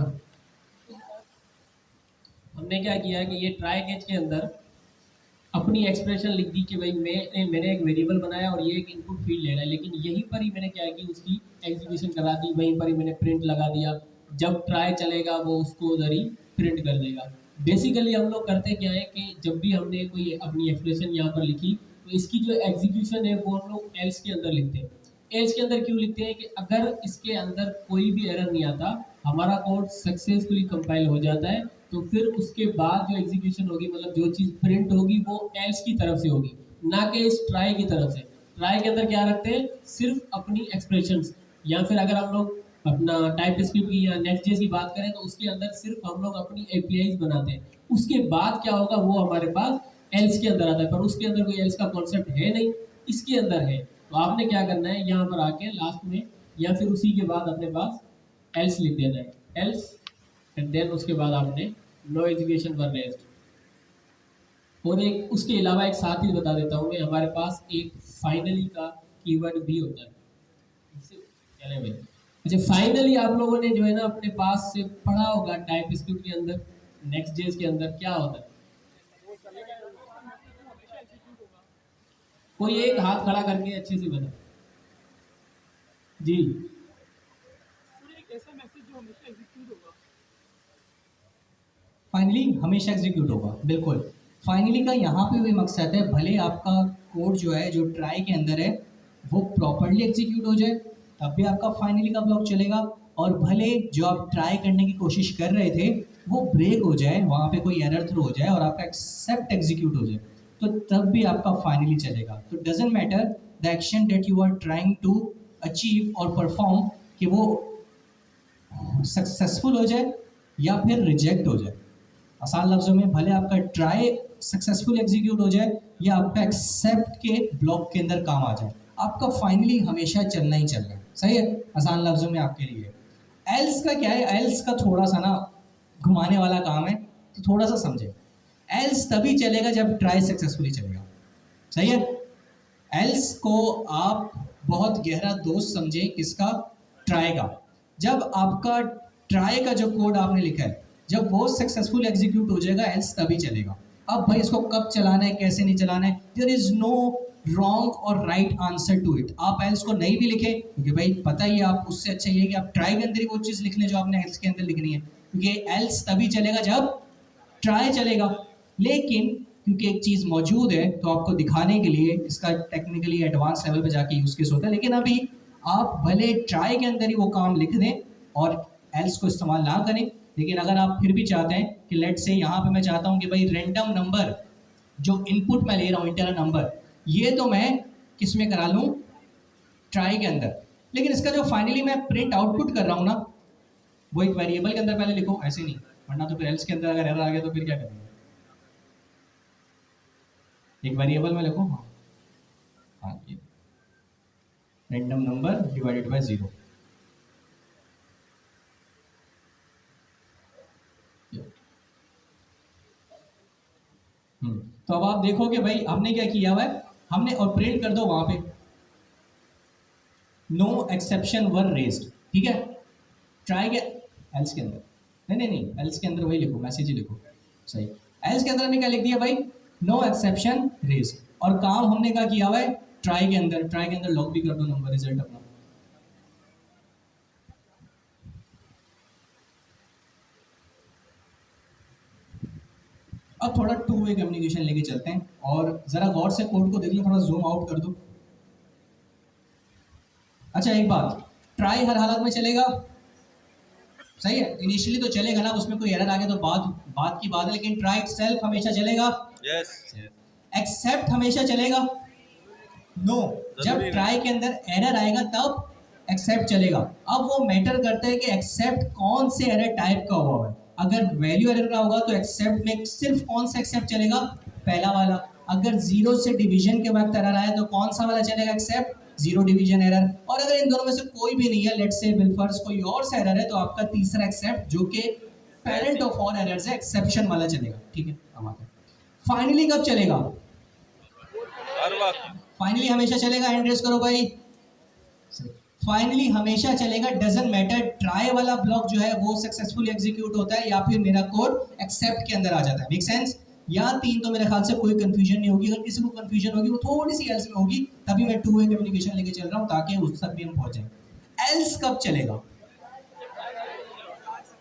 Speaker 2: हमने क्या किया कि ये ट्राई कैच के अंदर अपनी एक्सप्रेशन लिख दी कि भाई मैंने एक वेरिएबल बनाया और ये एक इनपुट फील्ड ले रहा है, लेकिन यहीं पर ही मैंने क्या है कि उसकी एग्जीक्यूशन करा दी, वहीं पर ही मैंने प्रिंट लगा दिया। जब ट्राई चलेगा वो उसको उधर ही प्रिंट कर देगा। बेसिकली हम लोग करते क्या है कि जब भी हमने कोई अपनी एक्सप्रेशन यहाँ पर लिखी तो इसकी जो एग्जीक्यूशन है वो हम लोग एल्स के अंदर लिखते हैं। एल्स के अंदर क्यों लिखते हैं कि अगर इसके अंदर कोई भी एरर नहीं आता, हमारा कोड सक्सेसफुली कंपाइल हो जाता है, तो फिर उसके बाद जो एग्जीक्यूशन होगी, मतलब जो चीज़ प्रिंट होगी वो एल्स की तरफ से होगी, ना कि इस ट्राई की तरफ से। ट्राई के अंदर क्या रखते हैं, सिर्फ अपनी एक्सप्रेशंस, या फिर अगर हम लोग अपना टाइप स्क्रिप्ट की या नेक्स्ट.जेएस की बात करें तो उसके अंदर सिर्फ हम लोग अपनी एपीआईज बनाते हैं। उसके बाद क्या होगा वो हमारे पास एल्स के अंदर आता है, पर उसके अंदर कोई एल्स का कॉन्सेप्ट है नहीं, इसके अंदर है। तो आपने क्या करना है, यहाँ पर आके लास्ट में या फिर उसी के बाद अपने पास एल्स लिख देना है, एल्स, एंड देन उसके बाद आपने नो एजुकेशन फॉर रेस्ट। और एक उसके अलावा एक साथ ही बता देता हूँ मैं, हमारे पास एक फाइनली का कीवर्ड भी होता है। चले भाई, अच्छा फाइनली आप लोगों ने जो है ना अपने पास से पढ़ा होगा टाइप स्क्रिप्ट के अंदर, नेक्स्ट जेएस के अंदर क्या होता है। कोई एक हाथ खड़ा करके अच्छे से बता। जी,
Speaker 1: फाइनली हमेशा एग्जीक्यूट होगा, बिल्कुल। फाइनली का यहाँ पे भी मकसद है, भले आपका कोड जो है जो ट्राई के अंदर है वो प्रॉपरली एग्जीक्यूट हो जाए, तब भी आपका फाइनली का ब्लॉक चलेगा। और भले जो आप ट्राई करने की कोशिश कर रहे थे वो ब्रेक हो जाए, वहाँ पे कोई एरर थ्रो हो जाए और आपका एक्सेप्ट एग्जीक्यूट हो जाए, तो तब भी आपका फाइनली चलेगा। तो doesn't matter the action that you are trying to achieve और परफॉर्म, कि वो सक्सेसफुल हो जाए या फिर रिजेक्ट हो जाए। आसान लफ्जों में, भले आपका ट्राई सक्सेसफुल एग्जीक्यूट हो जाए या आपका एक्सेप्ट के ब्लॉक के अंदर काम आ जाए, आपका फाइनली हमेशा चलना ही चलना है। सही है, आसान लफ्जों में आपके लिए। एल्स का क्या है, एल्स का थोड़ा सा ना घुमाने वाला काम है, तो थोड़ा सा समझे। एल्स तभी चलेगा जब ट्राई सक्सेसफुली चलेगा। सही है। एल्स को आप बहुत गहरा दोस्त समझें, किसका, ट्राई का। जब आपका ट्राई का जो कोड आपने लिखा है, जब वो सक्सेसफुल एग्जीक्यूट हो जाएगा, एल्स तभी चलेगा। अब भाई इसको कब चलाना है, कैसे नहीं चलाना है, देयर इज नो रॉन्ग और राइट आंसर टू इट। आप एल्स को नहीं भी लिखे क्योंकि भाई पता ही है, आप उससे अच्छा ये है कि आप ट्राई के अंदर ही वो चीज़ लिख लें जो आपने एल्स के अंदर लिखनी है, क्योंकि एल्स तभी चलेगा जब ट्राई चलेगा। लेकिन क्योंकि एक चीज़ मौजूद है तो आपको दिखाने के लिए इसका टेक्निकली एडवांस लेवल पे जाके यूज़ केस होता है, लेकिन अभी आप भले ट्राई के अंदर ही वो काम लिख दें और एल्स को इस्तेमाल ना करें। लेकिन अगर आप फिर भी चाहते हैं कि लेट से यहाँ पे मैं चाहता हूँ कि भाई रैंडम नंबर जो इनपुट मैं ले रहा हूँ, इंटर नंबर, ये तो मैं किस में करा लूँ, ट्राई के अंदर, लेकिन इसका जो फाइनली मैं प्रिंट आउटपुट कर रहा हूँ ना, वो एक वेरिएबल के अंदर पहले लिखो, ऐसे नहीं, वरना तो फिर एल्स के अंदर अगर एरर आ गया तो फिर क्या करेंगे। एक वेरिएबल में लिखो, हाँ हाँ, ये रैंडम नंबर डिवाइडेड बाय 0। तो अब आप देखोगे भाई हमने क्या किया हुआ है, हमने, और प्रिंट कर दो वहां पे नो एक्सेप्शन वर रेज्ड, ठीक है। ट्राई के एल्स के अंदर, नहीं नहीं नहीं, एल्स के अंदर वही लिखो, मैसेज ही लिखो, सही। एल्स के अंदर हमने क्या लिख दिया भाई, नो एक्सेप्शन रेज्ड, और काम हमने क्या किया हुआ है ट्राई के अंदर, ट्राई के अंदर लॉग भी कर दो नंबर रिजल्ट अपना। अब थोड़ा टू वे कम्युनिकेशन लेके चलते हैं, और जरा गौर से कोड को देख लो, थोड़ा जूम आउट कर दो। अच्छा एक बात, ट्राई हर हालत में चलेगा, सही है, इनिशियली तो चलेगा ना, उसमें कोई एरर आ गया तो बात बात की बात है, लेकिन ट्राई इटसेल्फ हमेशा चलेगा।
Speaker 3: यस,
Speaker 1: एक्सेप्ट हमेशा चलेगा। नो, जब ट्राई के अंदर एरर आएगा तब एक्सेप्ट चलेगा। अब वो मैटर करता है कि एक्सेप्ट कौन से एरर टाइप का हुआ है। अगर वैल्यू एरर का होगा तो एक्सेप्ट में सिर्फ कौन सा एक्सेप्ट चलेगा, पहला वाला। अगर जीरो से डिवीजन के वक्त एरर आया तो कौन सा वाला चलेगा, एक्सेप्ट जीरो डिवीजन एरर। और अगर इन दोनों में से कोई भी नहीं है, लेट्स से बिलफर्स कोई और सा एरर है, तो आपका तीसरा एक्सेप्ट जो कि पेरेंट ऑफ ऑल एरर्स है, एक्सेप्शन वाला चलेगा, ठीक है। अब आते हैं फाइनली कब चलेगा,
Speaker 3: हर वक्त
Speaker 1: फाइनली हमेशा चलेगा, हैंड रेस करो भाई। फाइनली हमेशा चलेगा, डजंट मैटर ट्राई वाला ब्लॉक जो है वो सक्सेसफुल एग्जीक्यूट होता है या फिर मेरा कोड एक्सेप्ट के अंदर आ जाता है। Make sense. यहाँ तीन तो मेरे ख्याल से कोई कंफ्यूजन नहीं होगी। अगर किसी को कंफ्यूजन होगी वो थोड़ी सी एल्स में होगी, तभी मैं टू वे कम्युनिकेशन लेके चल रहा हूँ ताकि उस तक भी हम पहुंचे। एल्स कब चलेगा,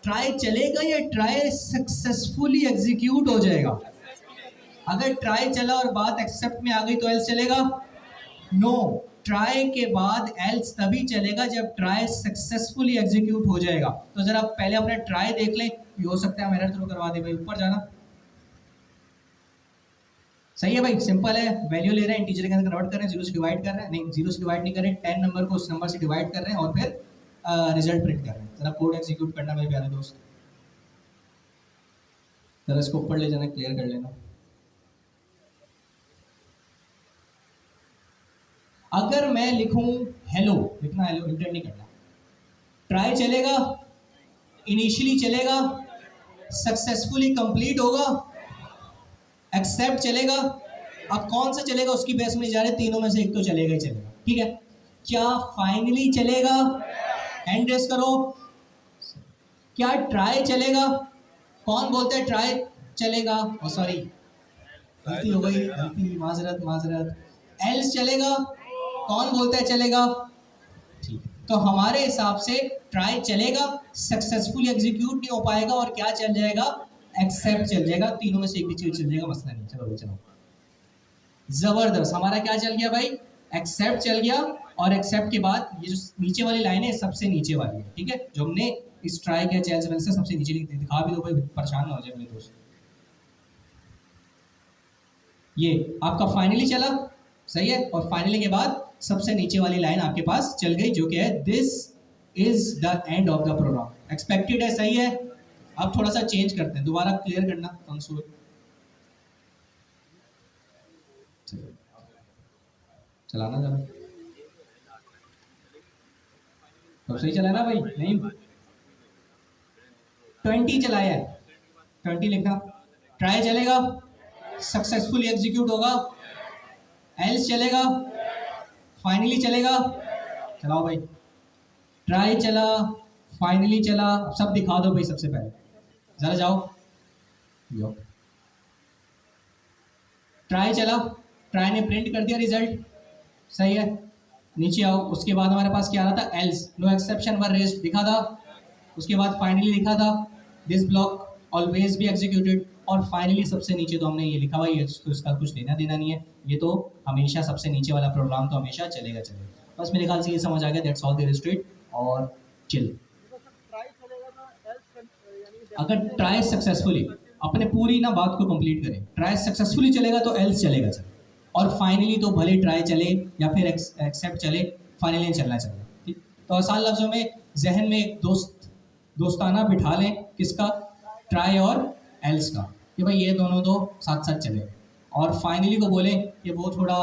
Speaker 1: ट्राई चलेगा या ट्राई सक्सेसफुली एग्जीक्यूट हो जाएगा, अगर ट्राई चला और बात एक्सेप्ट में आ गई तो एल्स चलेगा? नो, ट्राई के बाद एल्स तभी चलेगा जब ट्राई सक्सेसफुली एग्जीक्यूट हो जाएगा। तो जरा पहले अपना ट्राई देख लें, ये हो सकता है हम एरर थ्रो करवा दे। भाई ऊपर जाना, सही है भाई, सिंपल है। वैल्यू ले रहे हैं, इंटीजर के अंदर कन्वर्ट कर रहे हैं, जीरो से डिवाइड कर रहे हैं, नहीं जीरो से डिवाइड नहीं कर रहे हैं, 10 नंबर को उस नंबर से डिवाइड कर रहे हैं और फिर रिजल्ट प्रिंट कर रहे हैं। जरा कोड एग्जीक्यूट करना मेरे प्यारे दोस्त, जरा इसको ऊपर ले जाना, क्लियर कर लेना। अगर मैं लिखूं हेलो, लिखना हेलो, इंटर नहीं करना। ट्राई चलेगा, इनिशियली चलेगा, सक्सेसफुली कंप्लीट होगा, एक्सेप्ट चलेगा। अब कौन सा चलेगा उसकी बेस में जा रहे, तीनों में से एक तो चलेगा ही चलेगा, ठीक है। क्या फाइनली चलेगा? हैंड रेस करो। क्या ट्राई चलेगा? कौन बोलते हैं ट्राई चलेगा? ओ सॉरी, गलती हो गई, गलती, माजरत माजरत। एल्स चलेगा? कौन बोलता है चलेगा? ठीक, तो हमारे हिसाब से ट्राई चलेगा, सक्सेसफुली एग्जीक्यूट नहीं हो पाएगा, और क्या चल जाएगा? एक्सेप्ट चल जाएगा। तीनों में से एक भी चीज चल जाएगा, मसला नहीं। चलो चलो, जबरदस्त। हमारा क्या चल गया भाई? एक्सेप्ट चल गया। और एक्सेप्ट के बाद ये जो नीचे वाली लाइन है, सबसे नीचे वाली है, ठीक है, जो हमने इस ट्राई किया चैलेंज से सबसे नीचे दिखा भी दो भाई, परेशान ना हो जाए मेरे दोस्त। ये आपका फाइनली चला, सही है, और फाइनली के बाद सबसे नीचे वाली लाइन आपके पास चल गई, जो कि है this is the end of the program. Expected है, सही है। अब थोड़ा सा चेंज करते हैं, दोबारा क्लियर करना कंसोल। चलाना जरा, तो सही चला ना भाई? नहीं, 20 चलाया है, 20 लिखना। ट्राई चलेगा, सक्सेसफुली एग्जीक्यूट होगा, एल्स चलेगा, फाइनली चलेगा। चलाओ भाई, ट्राई चला, फाइनली चला। अब सब दिखा दो भाई, सबसे पहले जरा जाओ। ट्राई चला, ट्राई ने प्रिंट कर दिया रिजल्ट, सही है। नीचे आओ, उसके बाद हमारे पास क्या आ रहा था? Else, no exception were raised दिखा था। उसके बाद फाइनली लिखा था, this block always be executed. और फाइनली सबसे नीचे तो हमने ये लिखा हुआ है, तो इसका कुछ लेना देना नहीं है, ये तो हमेशा सबसे नीचे वाला प्रोग्राम तो हमेशा चलेगा चलेगा। बस मेरे ख्याल से ये समझ आ गया, that's all there is to it. और चिल, अगर ट्राई सक्सेसफुली, अपने पूरी ना बात को कंप्लीट करें, ट्राई सक्सेसफुली चलेगा तो एल्स चलेगा चलेगा, और फाइनली तो भले ट्राई चले या फिर एक्सेप्ट चले, फाइनली चलना चाहिए, ठीक। तो आसान लफ्जों में जहन में एक दोस्ताना बिठा लें, किसका? ट्राई और एल्स का, कि भाई ये दोनों तो साथ साथ चले। और फाइनली को बोले कि वो थोड़ा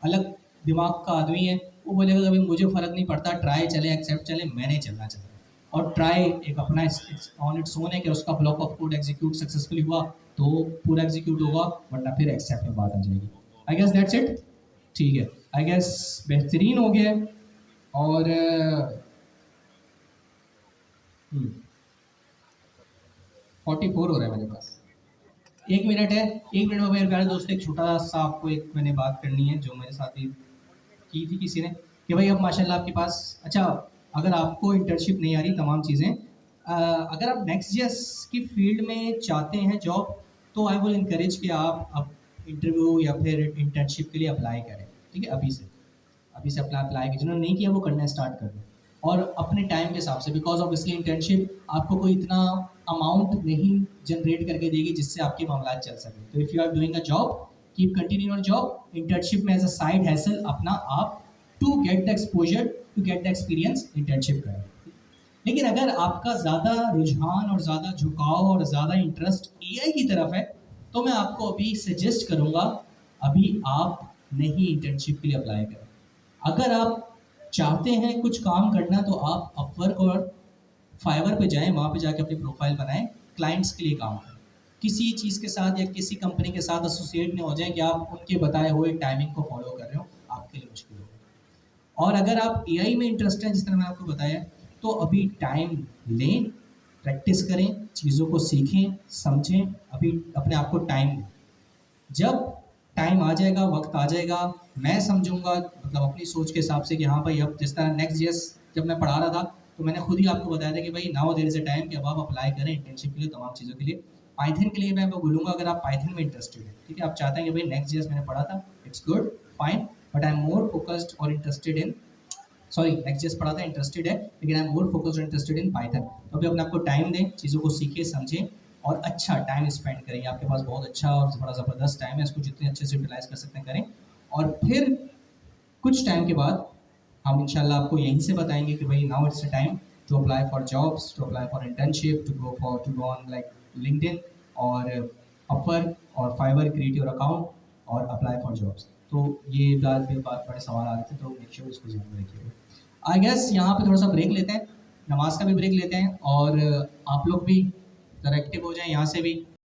Speaker 1: अलग दिमाग का आदमी है, वो बोलेगा कि भाई मुझे फ़र्क नहीं पड़ता, ट्राई चले एक्सेप्ट चले, मैंने चलना चाहिए। और ट्राई एक अपना ऑन इट्स ओन है कि उसका block of code execute successfully हुआ तो पूरा एग्जीक्यूट होगा, वरना फिर एक्सेप्ट में बात आ जाएगी। आई गेस दैट्स इट, ठीक है। आई गेस बेहतरीन हो गया। और 44 हो रहा है मेरे पास, 1 मिनट है। 1 मिनट में मेरे प्यारे दोस्त एक छोटा सा आपको एक मैंने बात करनी है, जो मेरे साथ ही की थी किसी ने, कि भाई अब माशाल्लाह आपके पास, अच्छा अगर आपको इंटर्नशिप नहीं आ रही तमाम चीज़ें, अगर आप नेक्स्ट जेएस की फील्ड में चाहते हैं जॉब, तो आई विल इनकरेज कि आप अब इंटरव्यू या फिर इंटर्नशिप के लिए अप्लाई करें, ठीक है। अभी से अपना अप्लाई करें, जिन्होंने नहीं किया वो करना स्टार्ट कर दें, और अपने टाइम के हिसाब से, बिकॉज ऑब्वियसली इंटर्नशिप आपको कोई इतना अमाउंट नहीं जनरेट करके देगी जिससे आपके मामला चल सके। तो if you are doing a job, keep continue your job, internship में एज अ साइड हैसल अपना आप to get the exposure, to get the experience, internship करें। लेकिन अगर आपका ज़्यादा रुझान और ज़्यादा झुकाव और ज़्यादा इंटरेस्ट एआई की तरफ है, तो मैं आपको अभी सजेस्ट करूँगा, अभी आप नहीं इंटर्नशिप के लिए अप्लाई करें। अगर आप चाहते हैं कुछ काम करना, तो आप अपवर्क और फाइवर पे जाएं, वहाँ पे जाके अपनी प्रोफाइल बनाएं, क्लाइंट्स के लिए काम करें। किसी चीज़ के साथ या किसी कंपनी के साथ एसोसिएट नहीं हो जाए कि आप उनके बताए हुए टाइमिंग को फॉलो कर रहे हो, आपके लिए मुश्किल होगा। और अगर आप एआई में इंटरेस्ट है, जिस तरह मैं आपको बताया, तो अभी टाइम लें, प्रैक्टिस करें, चीज़ों को सीखें, समझें, अभी अपने आप को टाइम दें। जब टाइम आ जाएगा, वक्त आ जाएगा, मैं समझूंगा, मतलब अपनी सोच के हिसाब से कि हाँ भाई, अब जिस तरह नेक्स्ट जेएस जब मैं पढ़ा रहा था, तो मैंने खुद ही आपको बताया था कि भाई now there is a time कि अब आप अप्लाई करें इंटर्नशिप के लिए, तमाम चीज़ों के लिए। पाइथन के लिए मैं बोलूँगा अगर आप पाइथन में इंटरेस्टेड हैं, ठीक है, आप चाहते हैं कि भाई नेक्स्ट जेएस मैंने पढ़ा था, it's good fine, but I am more focused और इंटरेस्टेड इन, सॉरी नेक्स्ट पढ़ा था, इंटरेस्टेड है, लेकिन आई एम मोर फोकस्ड और इंटरेस्टेड इन पाइथन। तो अभी अपने आपको टाइम दें, चीज़ों को सीखिए, समझें और अच्छा टाइम स्पेंड करें। आपके पास बहुत अच्छा और बड़ा ज़बरदस्त टाइम है, इसको जितने अच्छे से यूटिलाइज कर सकते हैं करें। और फिर कुछ टाइम के बाद हम इंशाल्लाह आपको यहीं से बताएंगे कि भाई now it's the time to apply for jobs, to apply for internship, to go on like LinkedIn और अपवर्क और फाइवर, क्रिएट योर अकाउंट और अप्लाई फॉर जॉब्स। तो ये बात बड़े सवाल आ रहे थे, तो मेक श्योर इसको ध्यान में रखिएगा। आई गेस यहाँ पे थोड़ा सा ब्रेक लेते हैं, नमाज का भी ब्रेक लेते हैं और आप लोग भी ज़रा एक्टिव हो जाएं यहाँ से भी।